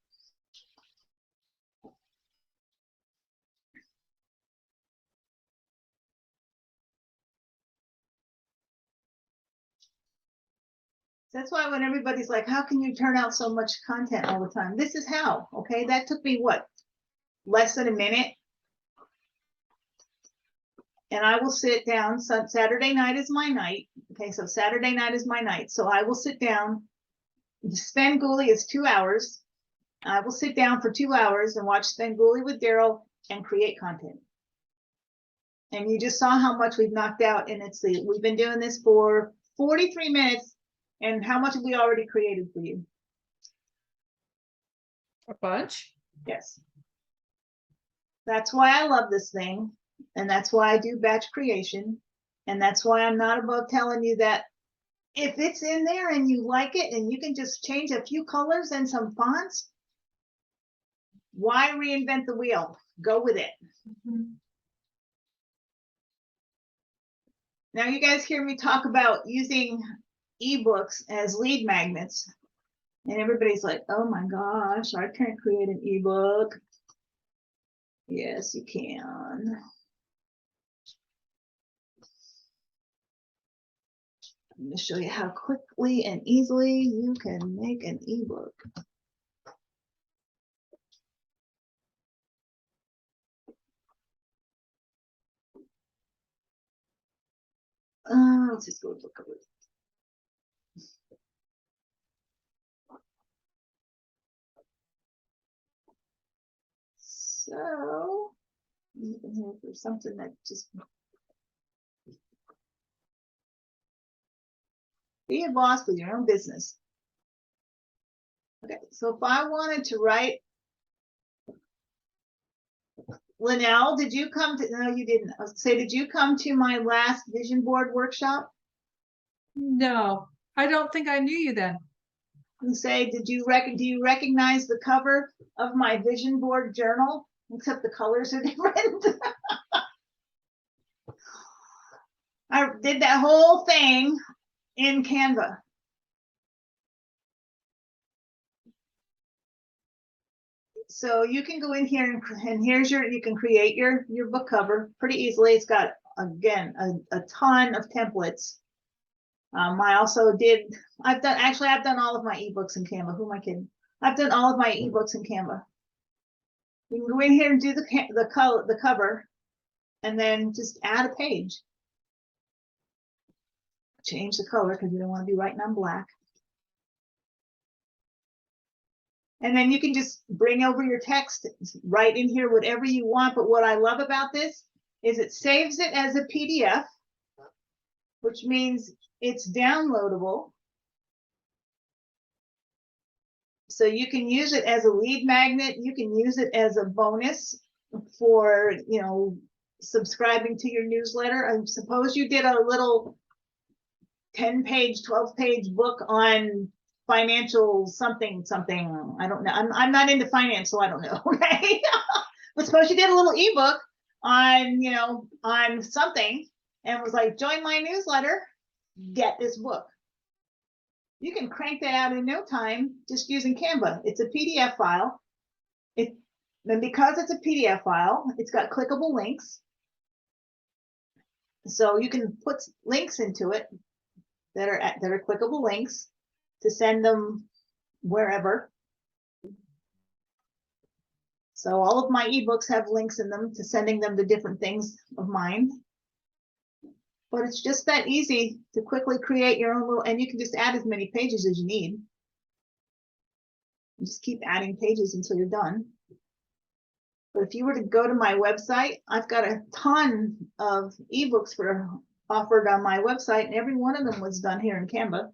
That's why when everybody's like, how can you turn out so much content all the time? This is how, okay? That took me, what, less than a minute? And I will sit down. So Saturday night is my night. Okay, so Saturday night is my night. So I will sit down. Spenguli is 2 hours. I will sit down for 2 hours and watch Spenguli with Daryl and create content. And you just saw how much we've knocked out. And we've been doing this for 43 minutes. And how much have we already created for you? A bunch. Yes. That's why I love this thing. And that's why I do batch creation. And that's why I'm not above telling you that if it's in there and you like it and you can just change a few colors and some fonts, why reinvent the wheel? Go with it. Mm-hmm. Now you guys hear me talk about using ebooks as lead magnets. And everybody's like, oh my gosh, I can't create an ebook. Yes, you can. I'm going to show you how quickly and easily you can make an ebook. Let's just go look at it. So, I'm looking here for something that just be a boss with your own business. Okay, so if I wanted to write, Linnell, did you come to, no, you didn't. I was say, did you come to my last vision board workshop? No, I don't think I knew you then. And say, do you recognize the cover of my vision board journal? Except the colors are different. I did that whole thing in Canva. So you can go in here and here's you can create your book cover pretty easily. It's got, again, a ton of templates. I've done all of my ebooks in Canva. Who am I kidding? I've done all of my ebooks in Canva. You can go in here and do the cover and then just add a page. Change the color because you don't want to be writing on black. And then you can just bring over your text, write in here whatever you want. But what I love about this is it saves it as a PDF, which means it's downloadable. So you can use it as a lead magnet. You can use it as a bonus for, subscribing to your newsletter. I suppose you did a little 10-page, 12-page book on financial something. I don't know. I'm not into finance, so I don't know. Okay. But suppose you did a little ebook on, on something and was like, join my newsletter, get this book. You can crank that out in no time just using Canva. It's a PDF file. And because it's a PDF file, it's got clickable links. So you can put links into it that are clickable links to send them wherever. So all of my ebooks have links in them to sending them to different things of mine. But it's just that easy to quickly create your own little, and you can just add as many pages as you need. You just keep adding pages until you're done. But if you were to go to my website, I've got a ton of ebooks offered on my website, and every one of them was done here in Canva.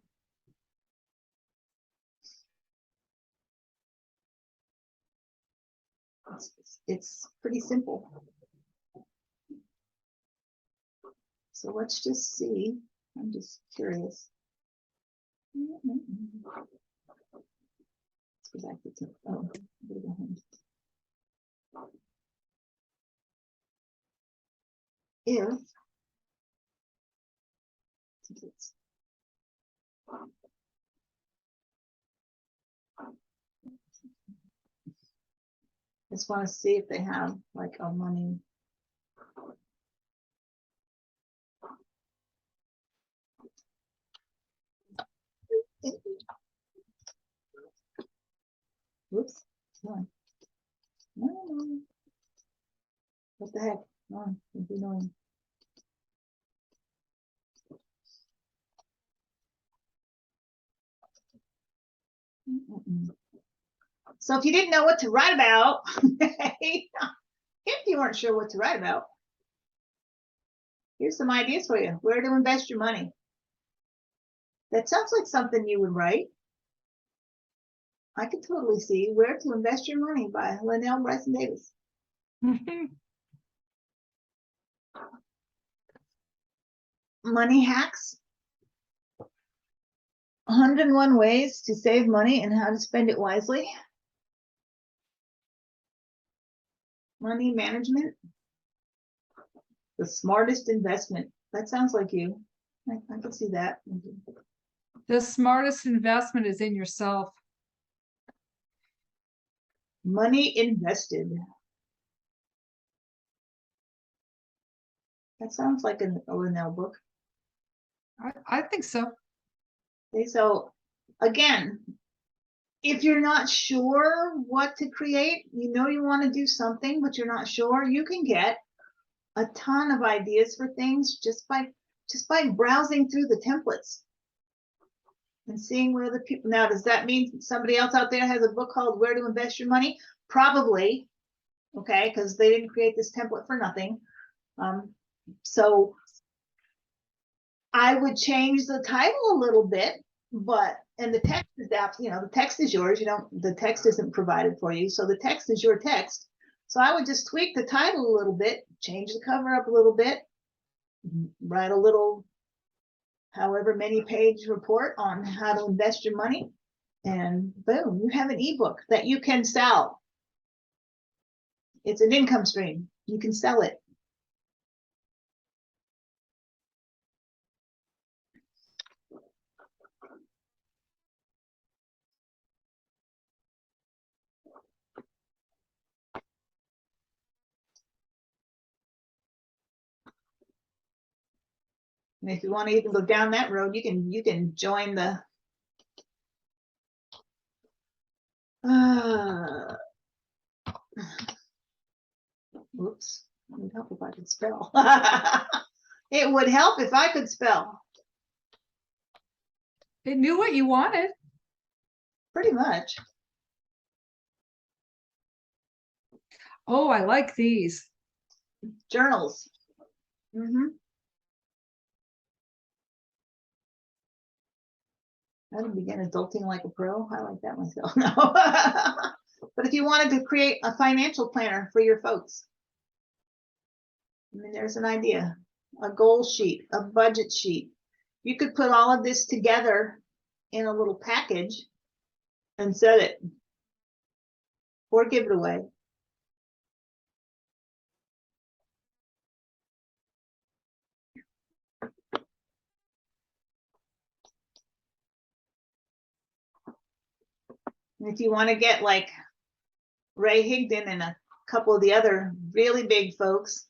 It's pretty simple. So let's just see. I'm just curious. Let's go back to if just want to see if they have like a money. Whoops. No. What the heck? No, it'd be annoying. So if you didn't know what to write about, if you weren't sure what to write about, here's some ideas for you. Where to invest your money. That sounds like something you would write. I could totally see Where to Invest Your Money by Linnell Bryson Davis. Money hacks. 101 ways to save money and how to spend it wisely. Money management. The smartest investment. That sounds like you. I can see that. The smartest investment is in yourself. Money invested. That sounds like a Linnell book. I think so. Okay, so again, if you're not sure what to create, you want to do something, but you're not sure, you can get a ton of ideas for things just by browsing through the templates and seeing where the people. Now, does that mean somebody else out there has a book called Where to Invest Your Money? Probably. Okay, because they didn't create this template for nothing. So I would change the title a little bit, and the text is the text is yours. The text isn't provided for you, so the text is your text. So I would just tweak the title a little bit, change the cover up a little bit, write a little, however many page report on how to invest your money, and boom, you have an ebook that you can sell. It's an income stream. You can sell it. And if you want to even go down that road, you can join the oops, it would help if I could spell. It would help if I could spell. It knew what you wanted. Pretty much. Oh, I like these. Journals. How to begin adulting like a pro. I like that myself. No. But if you wanted to create a financial planner for your folks, I mean, there's an idea, a goal sheet, a budget sheet. You could put all of this together in a little package and sell it or give it away. And if you want to get like Ray Higdon and a couple of the other really big folks,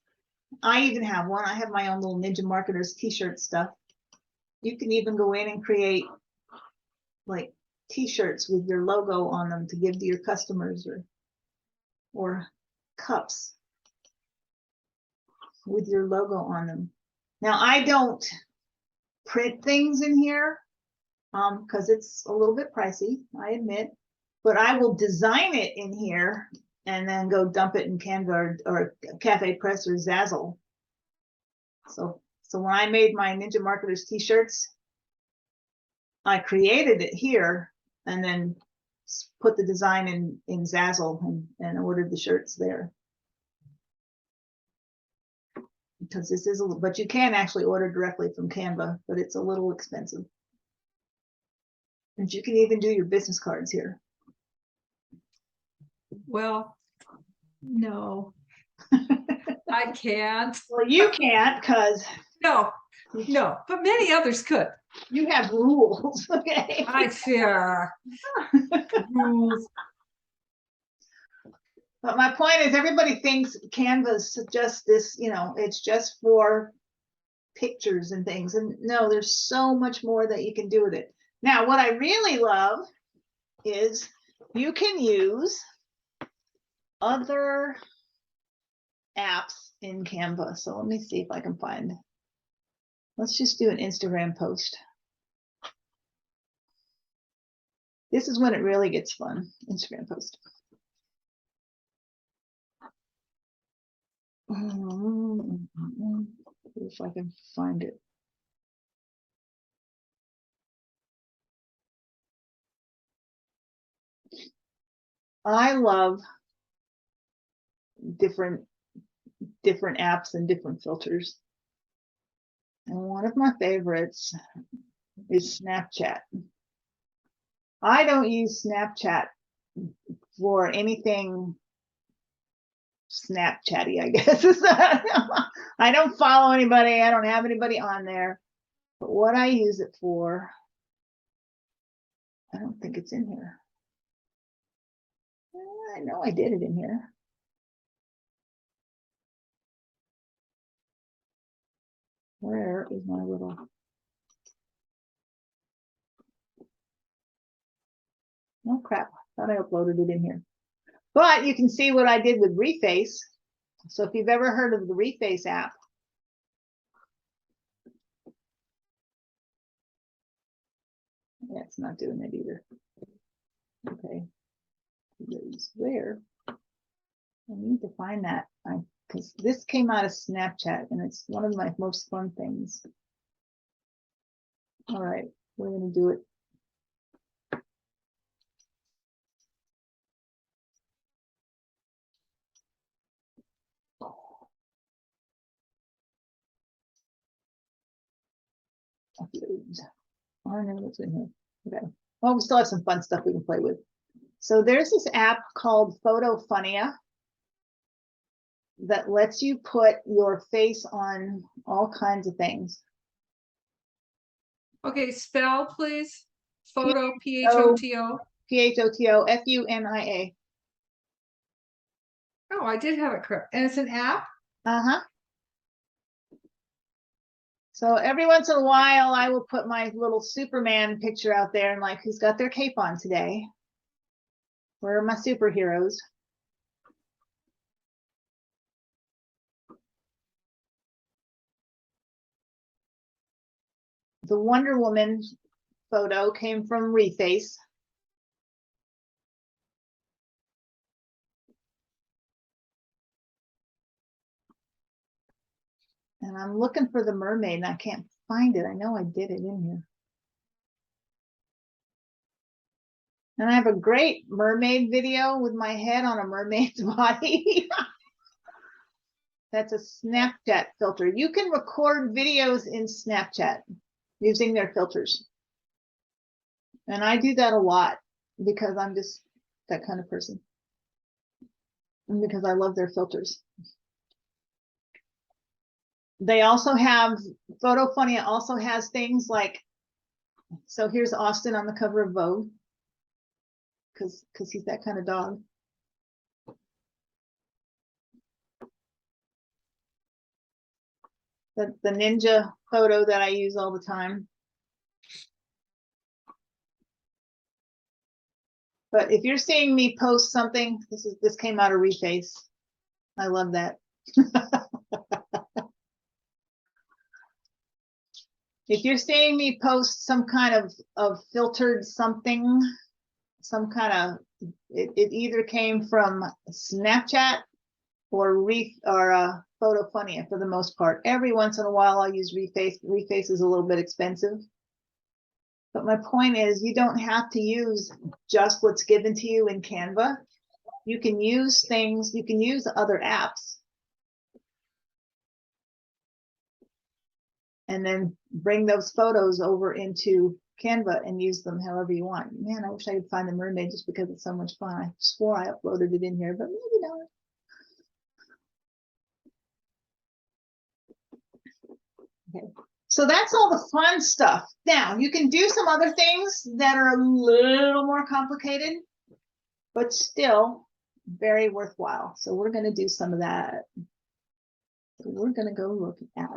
I even have one. I have my own little Ninja Marketers t-shirt stuff. You can even go in and create like t-shirts with your logo on them to give to your customers, or cups with your logo on them. Now I don't print things in here because it's a little bit pricey, I admit, but I will design it in here and then go dump it in Canva or Cafe Press or Zazzle. So when I made my Ninja Marketers t-shirts, I created it here and then put the design in Zazzle and ordered the shirts there. Because this is a little, but you can actually order directly from Canva, but it's a little expensive. And you can even do your business cards here. Well, no, I can't. Well, you can't because No, but many others could. you have rules. Okay. I fear rules. But my point is, everybody thinks Canva's just this, it's just for pictures and things. And no, there's so much more that you can do with it. Now, what I really love is you can use other apps in Canva. So let me see if I can find. Let's just do an Instagram post. This is when it really gets fun. Instagram post. If I can find it. I love different apps and different filters. And one of my favorites is Snapchat. I don't use Snapchat for anything Snapchatty, I guess. I don't follow anybody. I don't have anybody on there. But what I use it for, I don't think it's in here. I know I did it in here. Where is my little? Oh crap, thought I uploaded it in here. But you can see what I did with Reface. So if you've ever heard of the Reface app, yeah, it's not doing it either. Okay, where? I need to find that because this came out of Snapchat and it's one of my most fun things. All right, we're gonna do it. Uploads. I know what's in here. Okay. Well, we still have some fun stuff we can play with. So there's this app called Photo Funnia that lets you put your face on all kinds of things. Okay, spell please. Photo, P-H-O-T-O. P-H-O-T-O F-U-N-I-A. Oh, I did have it correct. And it's an app? Uh-huh. So every once in a while, I will put my little Superman picture out there and like, who's got their cape on today? Where are my superheroes? The Wonder Woman photo came from Reface. And I'm looking for the mermaid and I can't find it. I know I did it in here. And I have a great mermaid video with my head on a mermaid's body. That's a Snapchat filter. You can record videos in Snapchat using their filters. And I do that a lot because I'm just that kind of person. And because I love their filters. They also have, Photo Funny also has things like, so here's Austin on the cover of Vogue. Because he's that kind of dog. The ninja photo that I use all the time. But if you're seeing me post something, this came out of Reface. I love that. If you're seeing me post some kind of filtered something, some kind of, it either came from Snapchat or Photo Funny for the most part. Every once in a while I'll use Reface. Reface is a little bit expensive. But my point is, you don't have to use just what's given to you in Canva. You can use things, you can use other apps. And then bring those photos over into Canva and use them however you want. Man, I wish I could find the mermaid just because it's so much fun. I swore I uploaded it in here, but maybe not. Okay. So that's all the fun stuff. Now, you can do some other things that are a little more complicated, but still very worthwhile. So we're going to do some of that. So we're going to go look at.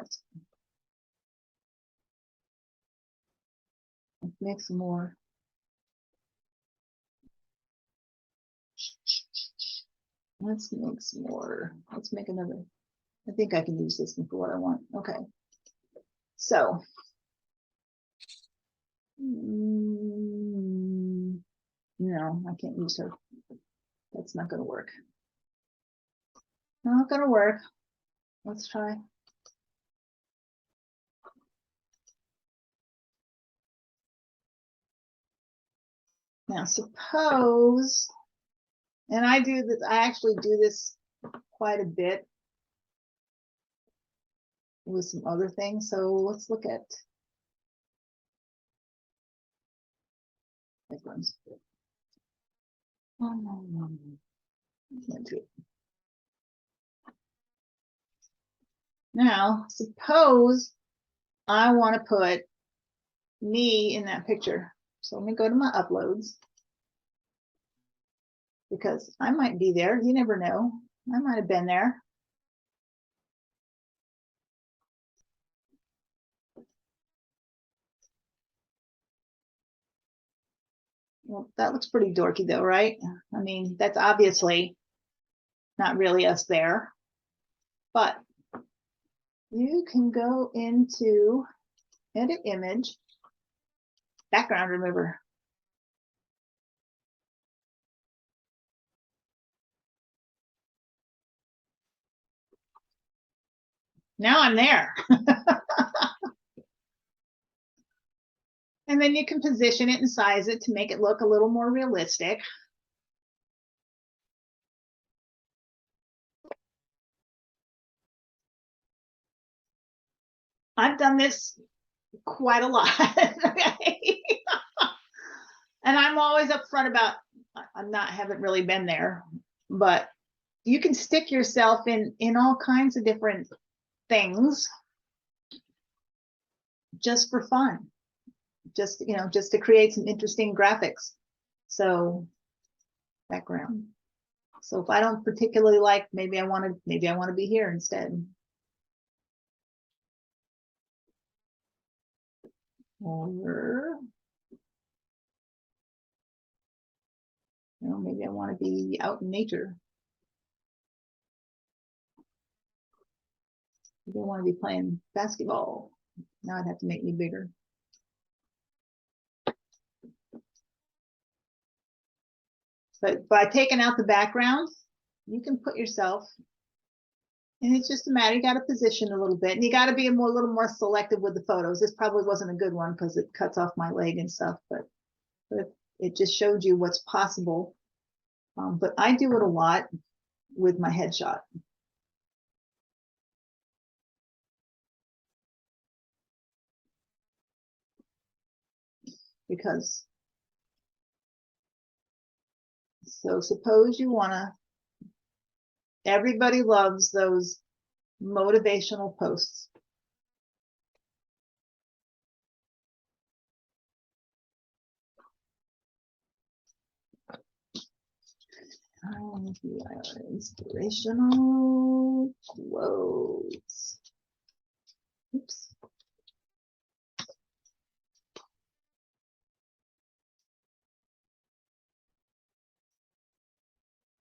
Let's make some more. Let's make some more. Let's make another. I think I can use this one for what I want. Okay. So. No, I can't use her. That's not going to work. Not going to work. Let's try. Now suppose, and I do this, I actually do this quite a bit with some other things. So let's look at these ones. Now, suppose I want to put me in that picture. So let me go to my uploads. Because I might be there. You never know. I might have been there. Well, that looks pretty dorky though, right? I mean, that's obviously not really us there. But you can go into edit image, background remover. Now I'm there. And then you can position it and size it to make it look a little more realistic. I've done this quite a lot. Okay? And I'm always upfront about, haven't really been there, but you can stick yourself in all kinds of different things just for fun, just to create some interesting graphics. So background. So if I don't particularly like, maybe I want to be here instead. Or maybe I want to be out in nature. Maybe I want to be playing basketball. Now I'd have to make me bigger. But by taking out the background, you can put yourself, and it's just a matter, you got to position a little bit, and you got to be a little more selective with the photos. This probably wasn't a good one because it cuts off my leg and stuff, but it just showed you what's possible. But I do it a lot with my headshot. Because, so suppose you wanna, everybody loves those motivational posts. Inspirational quotes. Oops.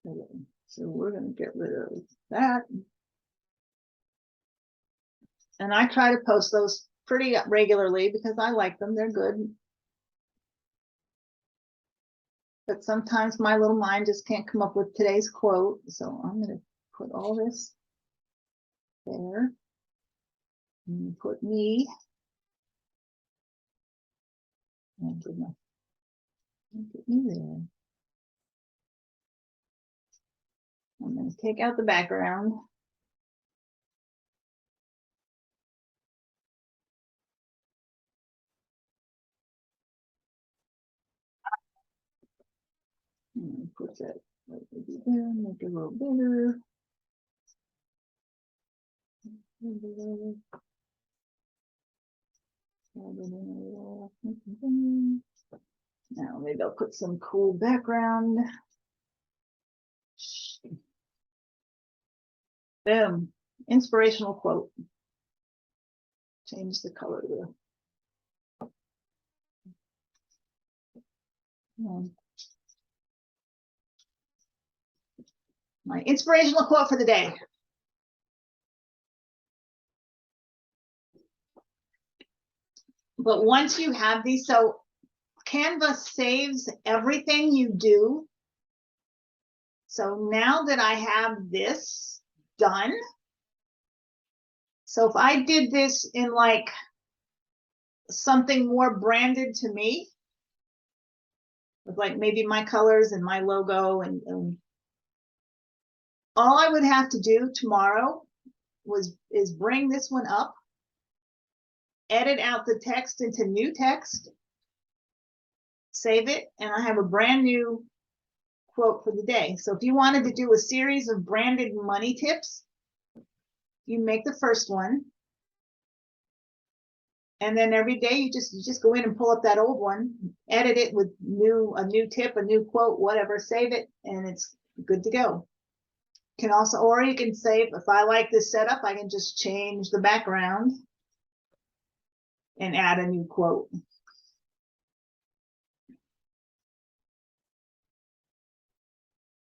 Okay, so we're going to get rid of that. And I try to post those pretty regularly because I like them. They're good. But sometimes my little mind just can't come up with today's quote. So I'm going to put all this there. And put me. Oh, goodness. Put me there. I'm going to take out the background. And put that right there, make it a little bigger. Now maybe I'll put some cool background. Boom. Inspirational quote. Change the color there. My inspirational quote for the day. But once you have these, so Canva saves everything you do. So now that I have this done, so if I did this in like something more branded to me, with like maybe my colors and my logo, and all I would have to do tomorrow is bring this one up, edit out the text into new text, save it, and I have a brand new quote for the day. So if you wanted to do a series of branded money tips, you make the first one, and then every day you just go in and pull up that old one, edit it with a new tip, a new quote, whatever, save it, and it's good to go. You can also, or you can save, if I like this setup, I can just change the background and add a new quote.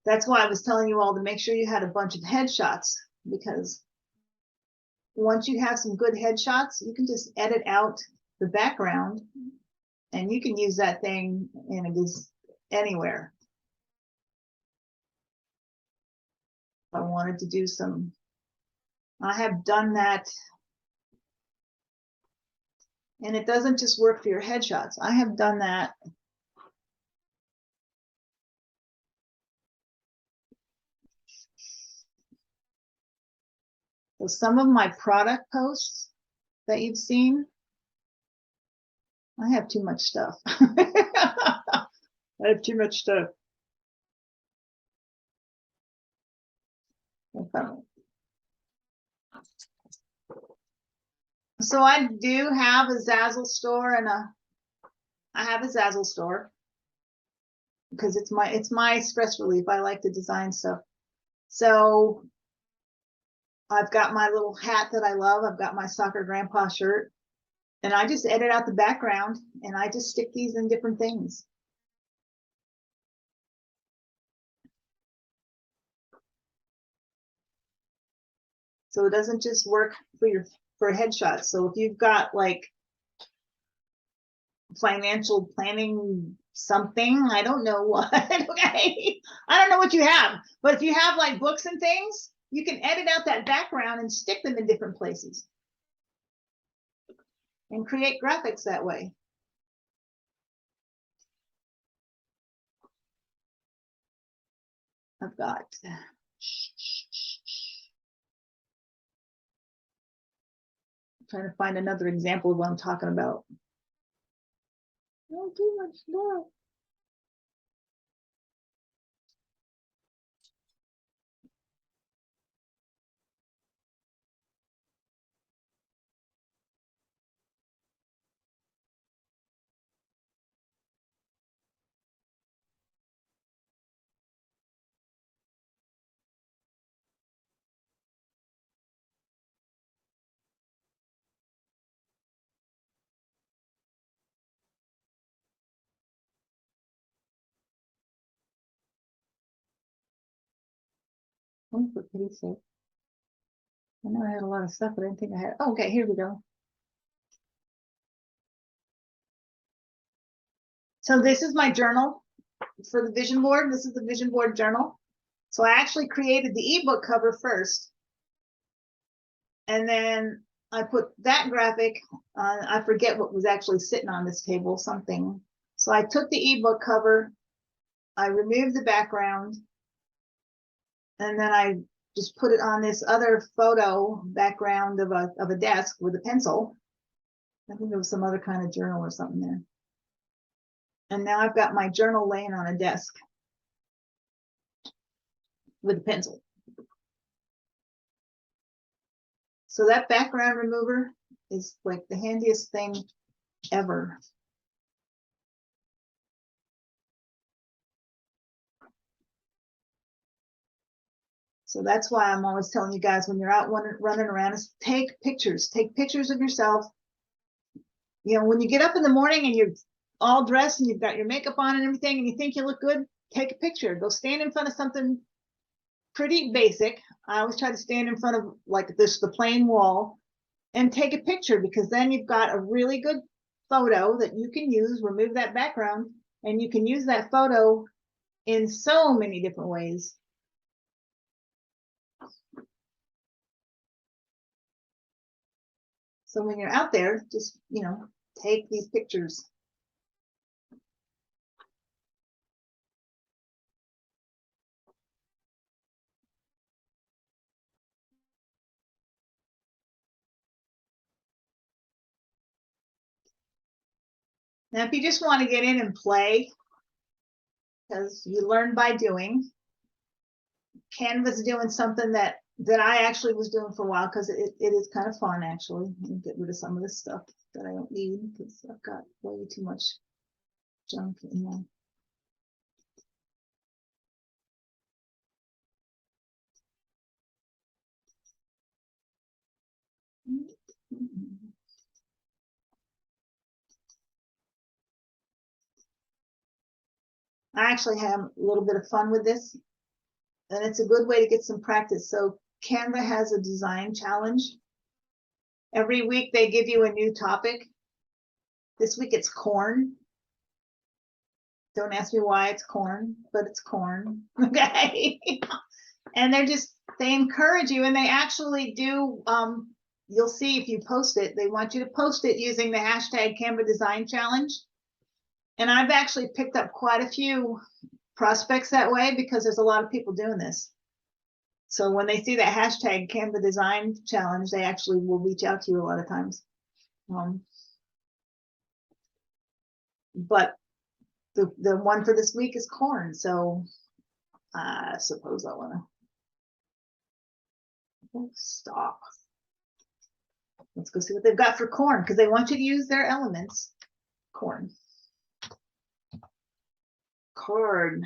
That's why I was telling you all to make sure you had a bunch of headshots, because once you have some good headshots, you can just edit out the background and you can use that thing in anywhere. I wanted to do some, I have done that, and it doesn't just work for your headshots. I have done that so some of my product posts that you've seen, I have too much stuff. I have too much stuff. Okay. So I do have a Zazzle store and I have a Zazzle store because it's my stress relief. I like to design stuff. So I've got my little hat that I love. I've got my soccer grandpa shirt, and I just edit out the background and I just stick these in different things. So it doesn't just work for headshots. So if you've got like financial planning something, I don't know what, okay, I don't know what you have, but if you have like books and things, you can edit out that background and stick them in different places and create graphics that way. I've got. Trying to find another example of what I'm talking about. Not too much more. Oh, for pity's sake. I know I had a lot of stuff, but I didn't think I had. Oh, okay, here we go. So this is my journal for the vision board. This is the vision board journal. So I actually created the ebook cover first. And then I put that graphic on. I forget what was actually sitting on this table, something. So I took the ebook cover, I removed the background, and then I just put it on this other photo background of a desk with a pencil. I think there was some other kind of journal or something there. And now I've got my journal laying on a desk with a pencil. So that background remover is like the handiest thing ever. So that's why I'm always telling you guys, when you're out running around, is take pictures of yourself. You know, when you get up in the morning and you're all dressed and you've got your makeup on and everything, and you think you look good, take a picture. Go stand in front of something pretty basic. I always try to stand in front of like this, the plain wall, and take a picture, because then you've got a really good photo that you can use. Remove that background, and you can use that photo in so many different ways. So when you're out there, just, you know, take these pictures. Now, if you just want to get in and play, because you learn by doing, Canva's doing something that I actually was doing for a while, because it is kind of fun, actually. Let me get rid of some of this stuff that I don't need, because I've got way too much junk in there. I actually have a little bit of fun with this, and it's a good way to get some practice. So Canva has a design challenge. Every week they give you a new topic. This week it's corn. Don't ask me why it's corn, but it's corn. Okay. And they encourage you, and they actually do. You'll see if you post it, they want you to post it using the hashtag Canva Design Challenge. And I've actually picked up quite a few prospects that way, because there's a lot of people doing this. So when they see that hashtag Canva Design Challenge, they actually will reach out to you a lot of times. But the one for this week is corn. So I suppose I want to stop. Let's go see what they've got for corn, because they want you to use their elements. Corn. Corn.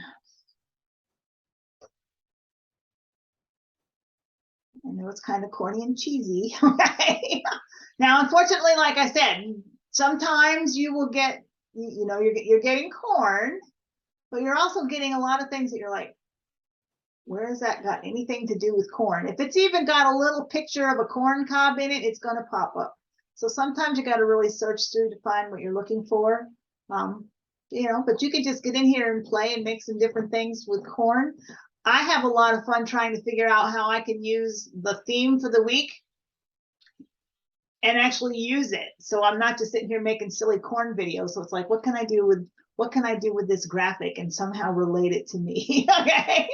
I know it's kind of corny and cheesy. Okay. Now, unfortunately, like I said, sometimes you will get, you know, you're getting corn, but you're also getting a lot of things that you're like, where has that got anything to do with corn? If it's even got a little picture of a corn cob in it, it's going to pop up. So sometimes you got to really search through to find what you're looking for. You know, but you can just get in here and play and make some different things with corn. I have a lot of fun trying to figure out how I can use the theme for the week and actually use it. So I'm not just sitting here making silly corn videos. So it's like, what can I do with this graphic and somehow relate it to me? Okay.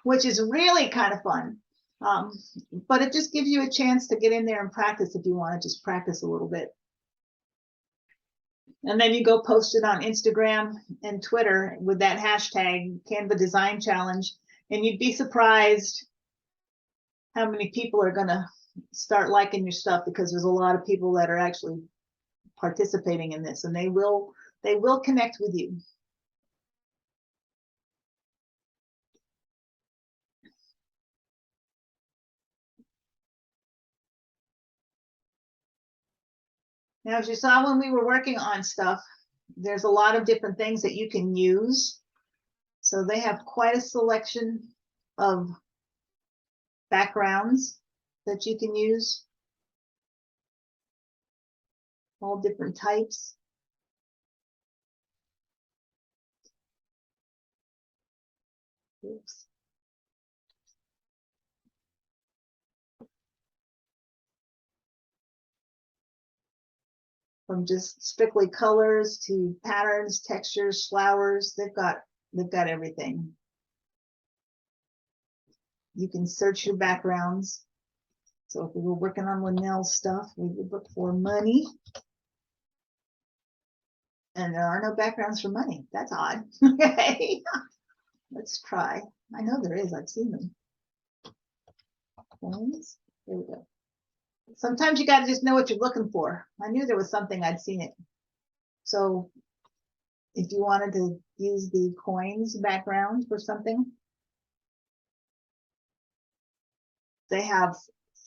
which is really kind of fun. But it just gives you a chance to get in there and practice if you want to just practice a little bit. And then you go post it on Instagram and Twitter with that hashtag Canva Design Challenge, and you'd be surprised how many people are going to start liking your stuff, because there's a lot of people that are actually participating in this, and they will connect with you. Now, as you saw when we were working on stuff, there's a lot of different things that you can use. So they have quite a selection of backgrounds that you can use, all different types. Oops. From just strictly colors to patterns, textures, flowers, they've got everything. You can search your backgrounds. So if we were working on Linnell's stuff, we would look for money. And there are no backgrounds for money. That's odd. Okay, let's try. I know there is. I've seen them. Coins. There we go. Sometimes you got to just know what you're looking for. I knew there was something, I'd seen it. So if you wanted to use the coins background for something, they have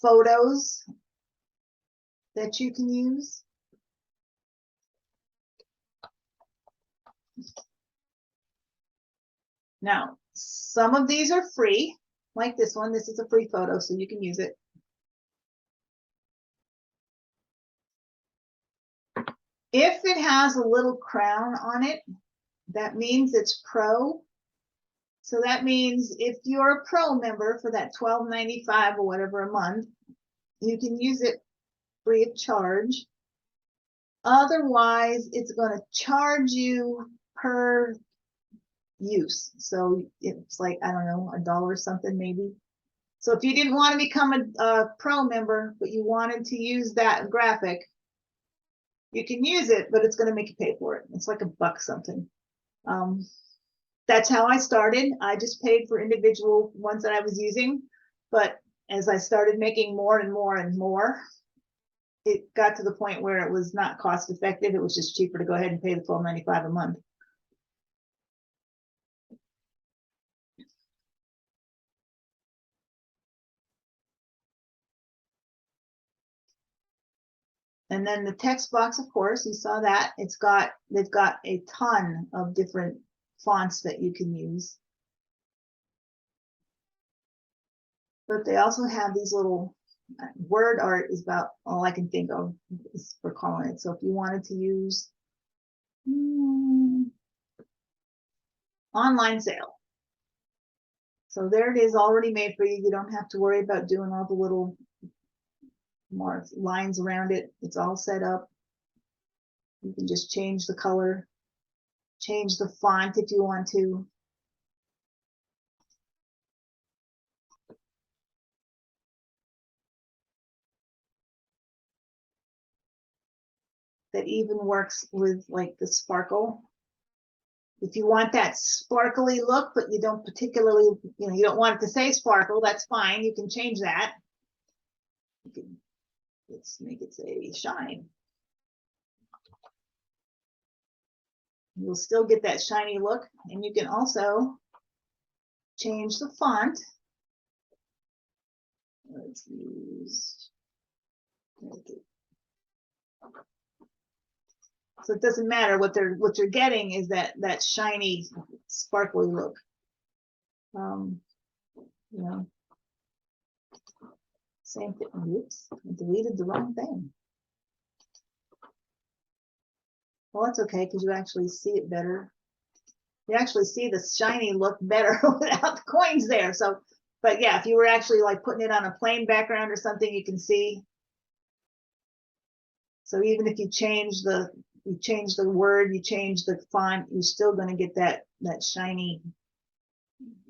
photos that you can use. Now, some of these are free, like this one. This is a free photo, so you can use it. If it has a little crown on it, that means it's pro. So that means if you're a pro member for that $12.95 or whatever a month, you can use it free of charge. Otherwise, it's going to charge you per use. So it's like, I don't know, $1 or something maybe. So if you didn't want to become a pro member, but you wanted to use that graphic, you can use it, but it's going to make you pay for it. It's like $1 something. That's how I started. I just paid for individual ones that I was using. But as I started making more and more and more, it got to the point where it was not cost effective. It was just cheaper to go ahead and pay the $12.95 a month. And then the text box, of course, you saw that. They've got a ton of different fonts that you can use. But they also have these little word art is about all I can think of is for calling it. So if you wanted to use online sale. So there it is, already made for you. You don't have to worry about doing all the little marks, lines around it. It's all set up. You can just change the color, change the font if you want to. That even works with like the sparkle. If you want that sparkly look, but you don't particularly, you don't want it to say sparkle, that's fine. You can change that. Let's make it say shine. You'll still get that shiny look, and you can also change the font. Let's use. So it doesn't matter what you're getting is that shiny, sparkly look. Same thing. Oops, I deleted the wrong thing. Well, that's okay because you actually see it better. You actually see the shiny look better without the coins there. So, but yeah, if you were actually like putting it on a plain background or something, you can see. So even if you change the word, you change the font, you're still going to get that shiny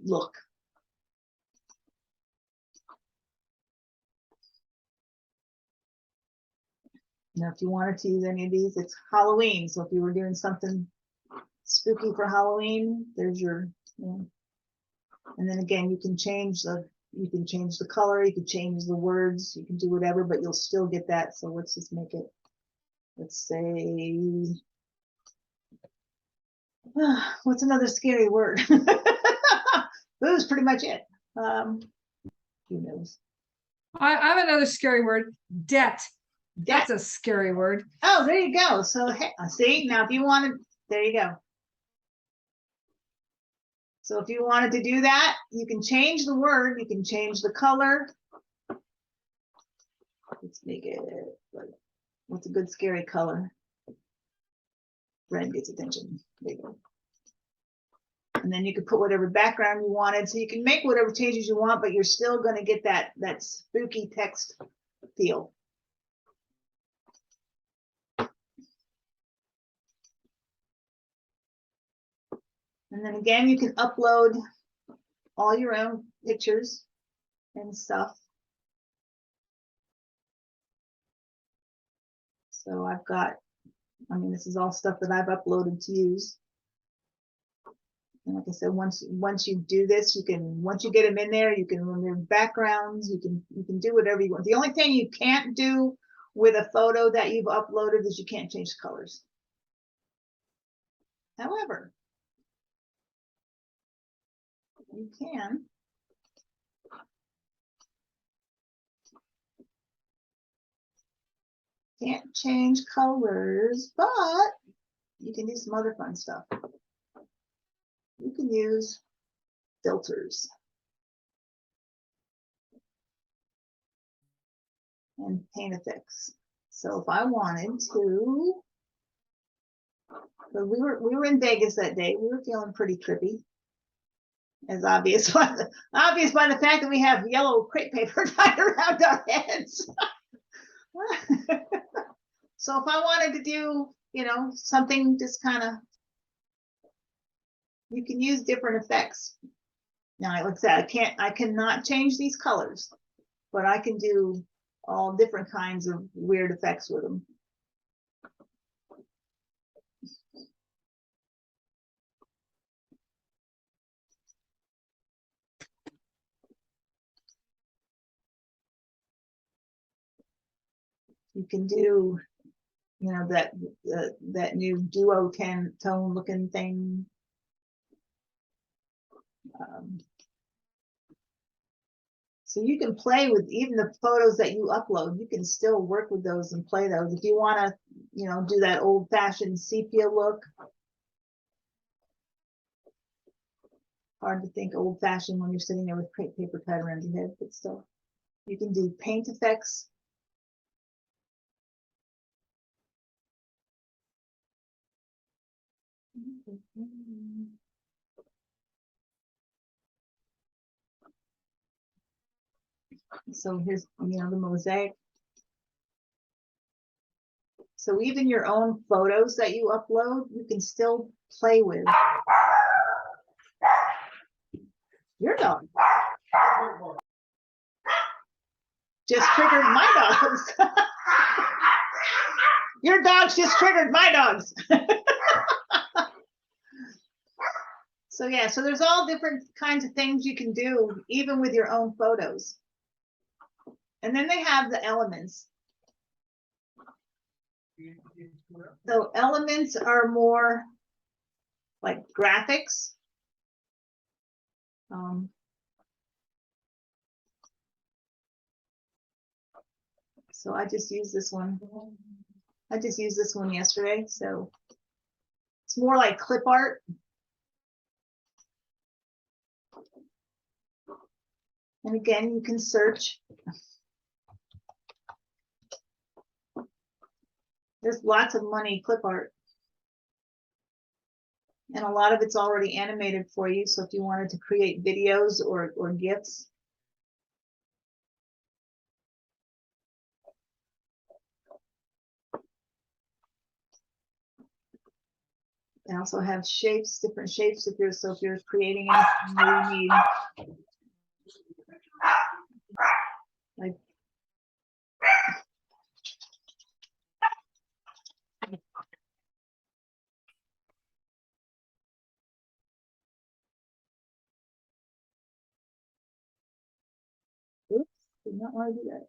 look. Now, if you wanted to use any of these, it's Halloween. So if you were doing something spooky for Halloween, there's your, and then again, you can change the color, you can change the words, you can do whatever, but you'll still get that. So let's just make it, let's say, what's another scary word? That was pretty much it. Who knows? I have another scary word, debt. Debt. That's a scary word. Oh, there you go. So hey, see, now if you wanted, there you go. So if you wanted to do that, you can change the word, you can change the color. Let's make it like, what's a good scary color? Red gets attention. There you go. And then you can put whatever background you wanted. So you can make whatever changes you want, but you're still going to get that spooky text feel. And then again, you can upload all your own pictures and stuff. So I've got, I mean, this is all stuff that I've uploaded to use. And like I said, once you do this, you can, once you get them in there, you can remove backgrounds, you can do whatever you want. The only thing you can't do with a photo that you've uploaded is you can't change the colors. However, you can't change colors, but you can do some other fun stuff. You can use filters and paint effects. So if I wanted to, but we were in Vegas that day. We were feeling pretty trippy, as obvious by the fact that we have yellow crepe paper tied around our heads. So if I wanted to do, you know, something just kind of, you can use different effects. Now, like I said, I cannot change these colors, but I can do all different kinds of weird effects with them. You can do, you know, that new duo tone looking thing. So you can play with even the photos that you upload. You can still work with those and play those. If you want to, you know, do that old fashioned sepia look. Hard to think old fashioned when you're sitting there with crepe paper tied around your head, but still. You can do paint effects. So here's, you know, the mosaic. So even your own photos that you upload, you can still play with. Your dog just triggered my dogs. Your dogs just triggered my dogs. So yeah, so there's all different kinds of things you can do, even with your own photos. And then they have the elements. So elements are more like graphics. So I just used this one. I just used this one yesterday. So it's more like clip art. And again, you can search. There's lots of money clip art. And a lot of it's already animated for you. So if you wanted to create videos or GIFs. They also have shapes, different shapes if you're creating anything you need. Like do not want to do that.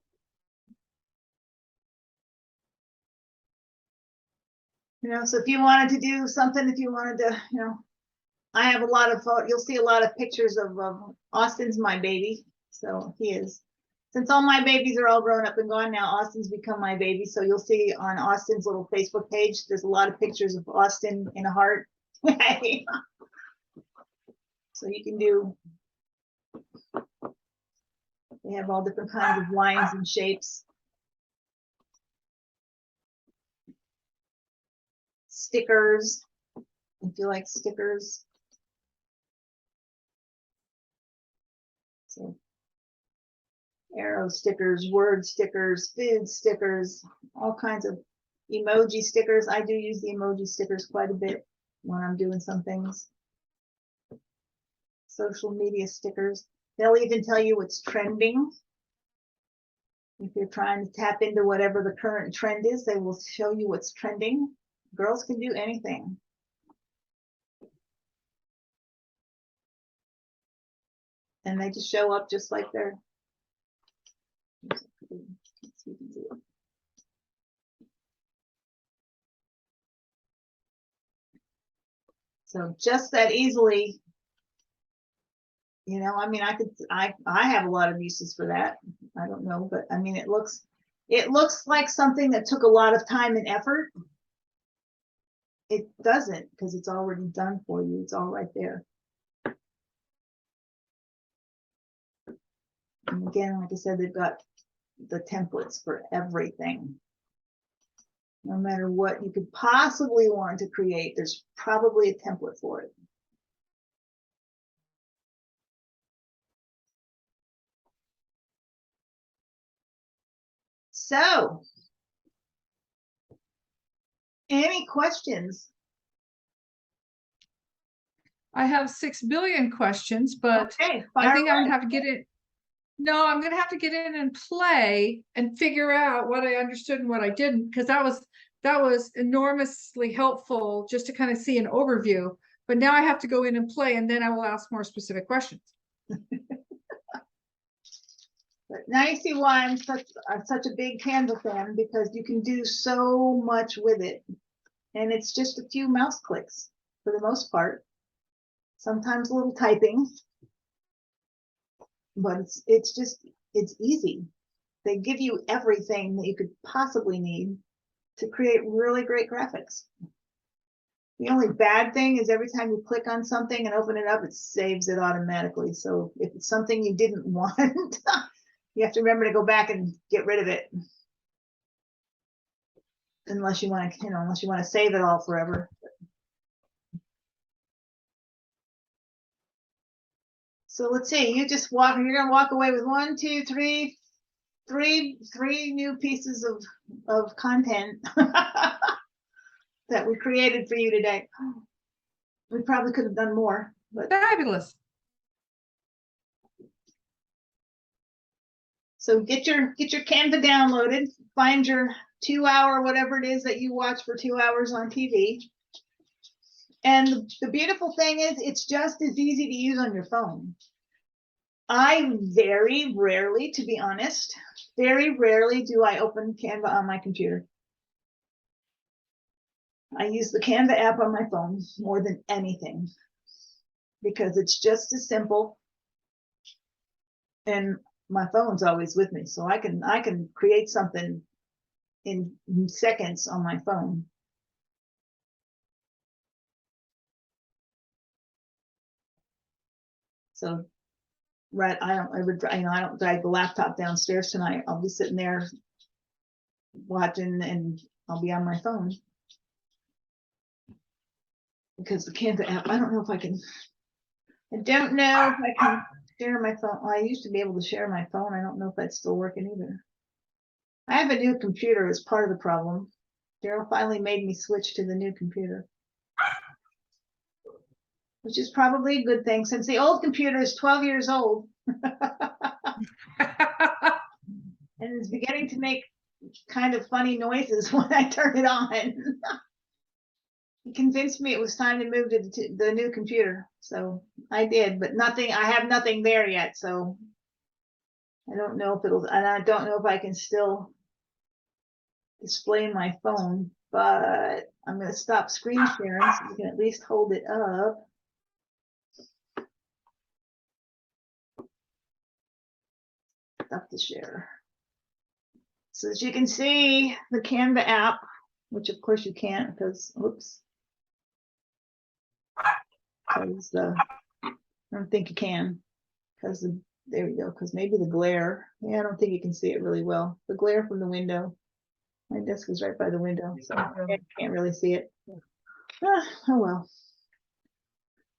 You know, so if you wanted to do something, if you wanted to, you know, I have a lot of, you'll see a lot of pictures of Austin's my baby. So he is. Since all my babies are all grown up and gone now, Austin's become my baby. So you'll see on Austin's little Facebook page, there's a lot of pictures of Austin in a heart. So you can do, they have all different kinds of lines and shapes. Stickers, if you like stickers. So arrow stickers, word stickers, food stickers, all kinds of emoji stickers. I do use the emoji stickers quite a bit when I'm doing some things. Social media stickers. They'll even tell you what's trending. If you're trying to tap into whatever the current trend is, they will show you what's trending. Girls can do anything. And they just show up just like they're. So just that easily, you know, I mean, I have a lot of uses for that. I don't know, but I mean, it looks like something that took a lot of time and effort. It doesn't, because it's already done for you. It's all right there. And again, like I said, they've got the templates for everything. No matter what you could possibly want to create, there's probably a template for it. So, any questions? I have 6 billion questions, but Okay, I think I'm away. gonna have to get it. No, I'm gonna have to get in and play and figure out what I understood and what I didn't, because that was enormously helpful just to kind of see an overview. But now I have to go in and play, and then I will ask more specific questions. But now you see why I'm such a big Canva fan, because you can do so much with it. And it's just a few mouse clicks for the most part. Sometimes a little typing, but it's easy. They give you everything that you could possibly need to create really great graphics. The only bad thing is every time you click on something and open it up, it saves it automatically. So if it's something you didn't want, you have to remember to go back and get rid of it. Unless you want to, you know, unless you want to save it all forever. So let's see, you're gonna walk away with 1, 2, 3, three new pieces of content that we created for you today. We probably could have done more, but Fabulous. so get your Canva downloaded, find your 2-hour, whatever it is that you watch for 2 hours on TV. And the beautiful thing is it's just as easy to use on your phone. I very rarely, to be honest, very rarely do I open Canva on my computer. I use the Canva app on my phone more than anything because it's just as simple, and my phone's always with me, so I can create something in seconds on my phone. So, right, I don't drag the laptop downstairs tonight. I'll be sitting there watching, and I'll be on my phone. Because the Canva app, I don't know if I can, I don't know if I can share my phone. Well, I used to be able to share my phone. I don't know if that's still working either. I have a new computer as part of the problem. Daryl finally made me switch to the new computer, which is probably a good thing since the old computer is 12 years old and is beginning to make kind of funny noises when I turn it on. He convinced me it was time to move to the new computer, so I did, but nothing. I have nothing there yet, so I don't know if it'll, and I don't know if I can still display my phone, but I'm going to stop screen sharing so you can at least hold it up. Stop the share. So as you can see, the Canva app, which of course you can't because, oops. Because I don't think you can, because there we go, because maybe the glare. Yeah, I don't think you can see it really well. The glare from the window. My desk is right by the window, so I can't really see it. Oh well.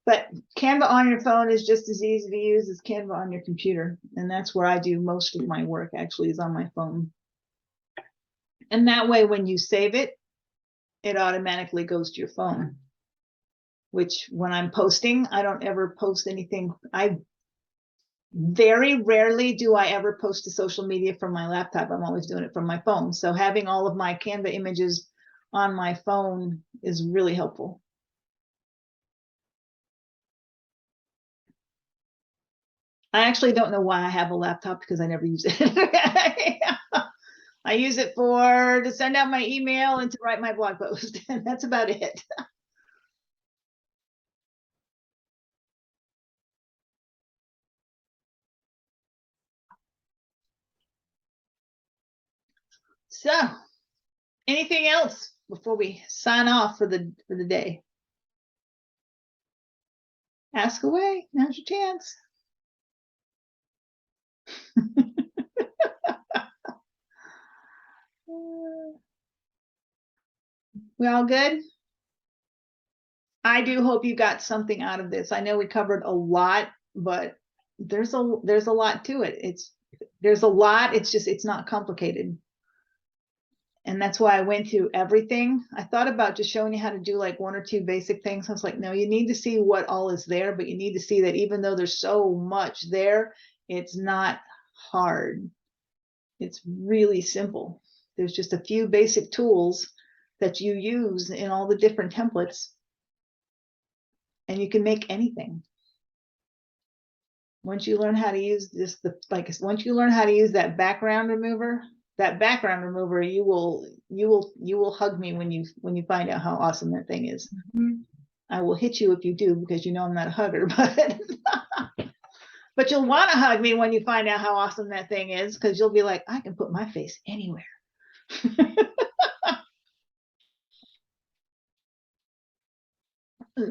But Canva on your phone is just as easy to use as Canva on your computer. And that's where I do most of my work, actually, is on my phone. And that way, when you save it, it automatically goes to your phone. Which when I'm posting, I don't ever post anything. Very rarely do I ever post to social media from my laptop. I'm always doing it from my phone. So having all of my Canva images on my phone is really helpful. I actually don't know why I have a laptop because I never use it. I use it to send out my email and to write my blog post, and that's about it. So, anything else before we sign off for the day? Ask away. Now's your chance. We all good? I do hope you got something out of this. I know we covered a lot, but there's a lot to it. There's a lot. It's not complicated. And that's why I went through everything. I thought about just showing you how to do like one or two basic things. I was like, no, you need to see what all is there, but you need to see that even though there's so much there, it's not hard. It's really simple. There's just a few basic tools that you use in all the different templates, and you can make anything. Once you learn how to use this, once you learn how to use that background remover, you will hug me when you find out how awesome that thing is. Mm-hmm. I will hit you if you do, because you know I'm not a hugger, but you'll want to hug me when you find out how awesome that thing is, because you'll be like, I can put my face anywhere.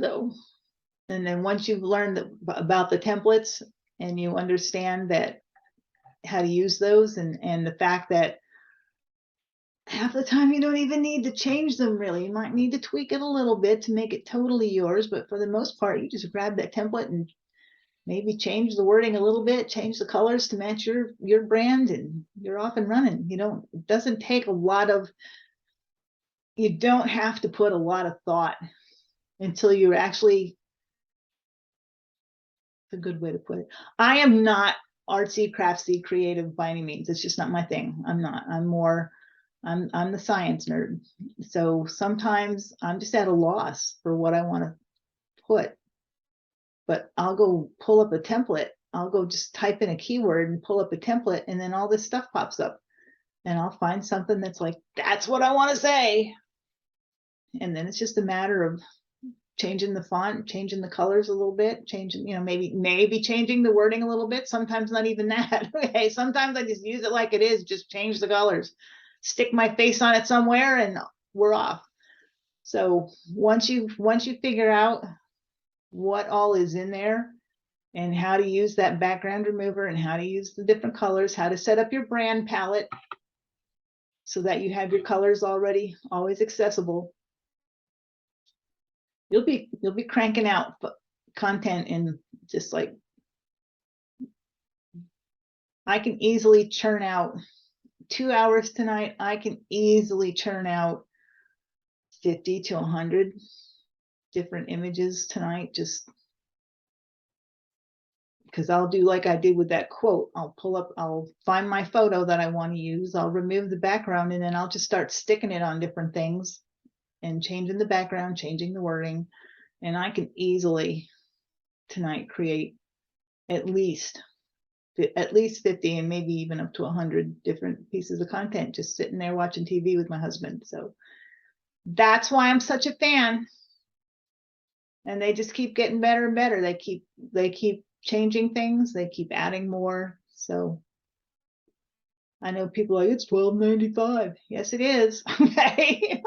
So, and then once you've learned about the templates and you understand that how to use those, and the fact that half the time you don't even need to change them really. You might need to tweak it a little bit to make it totally yours, but for the most part, you just grab that template and maybe change the wording a little bit, change the colors to match your brand, and you're off and running. It doesn't take a lot of, you don't have to put a lot of thought until you're actually, a good way to put it. I am not artsy, craftsy, creative by any means. It's just not my thing. I'm not. I'm the science nerd. So sometimes I'm just at a loss for what I want to put. But I'll go pull up a template. I'll go just type in a keyword and pull up a template, and then all this stuff pops up. And I'll find something that's like, that's what I want to say. And then it's just a matter of changing the font, changing the colors a little bit, changing, maybe changing the wording a little bit. Sometimes not even that. Okay, sometimes I just use it like it is, just change the colors, stick my face on it somewhere, and we're off. So once you figure out what all is in there and how to use that background remover and how to use the different colors, how to set up your brand palette so that you have your colors already always accessible, you'll be cranking out content in just like, I can easily churn out 2 hours tonight. I can easily churn out 50 to 100 different images tonight, just because I'll do like I did with that quote. I'll find my photo that I want to use. I'll remove the background, and then I'll just start sticking it on different things and changing the background, changing the wording. And I can easily tonight create at least at least 50 and maybe even up to 100 different pieces of content just sitting there watching TV with my husband. So that's why I'm such a fan. And they just keep getting better and better. They keep changing things. They keep adding more. So I know people are like, it's $12.95. Yes, it is. Okay.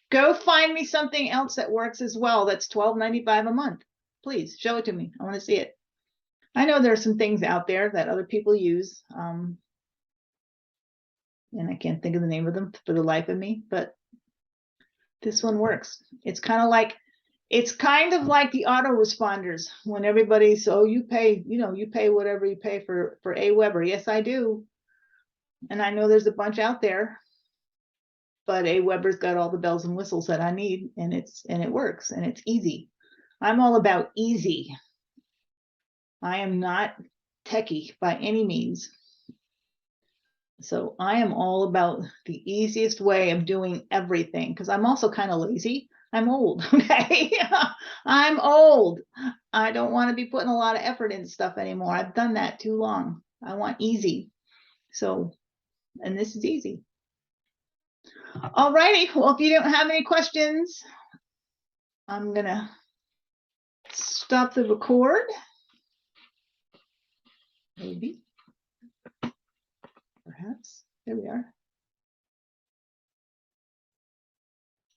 Go find me something else that works as well. That's $12.95 a month. Please show it to me. I want to see it. I know there are some things out there that other people use. And I can't think of the name of them for the life of me, but this one works. It's kind of like the autoresponders when everybody's, oh, you pay whatever you pay for Aweber. Yes, I do. And I know there's a bunch out there, but Aweber's got all the bells and whistles that I need, and it works, and it's easy. I'm all about easy. I am not techie by any means. So I am all about the easiest way of doing everything, because I'm also kind of lazy. I'm old, okay? I'm old. I don't want to be putting a lot of effort into stuff anymore. I've done that too long. I want easy. So, and this is easy. All righty. Well, if you don't have any questions, I'm going to stop the record. Maybe. Perhaps. There we are.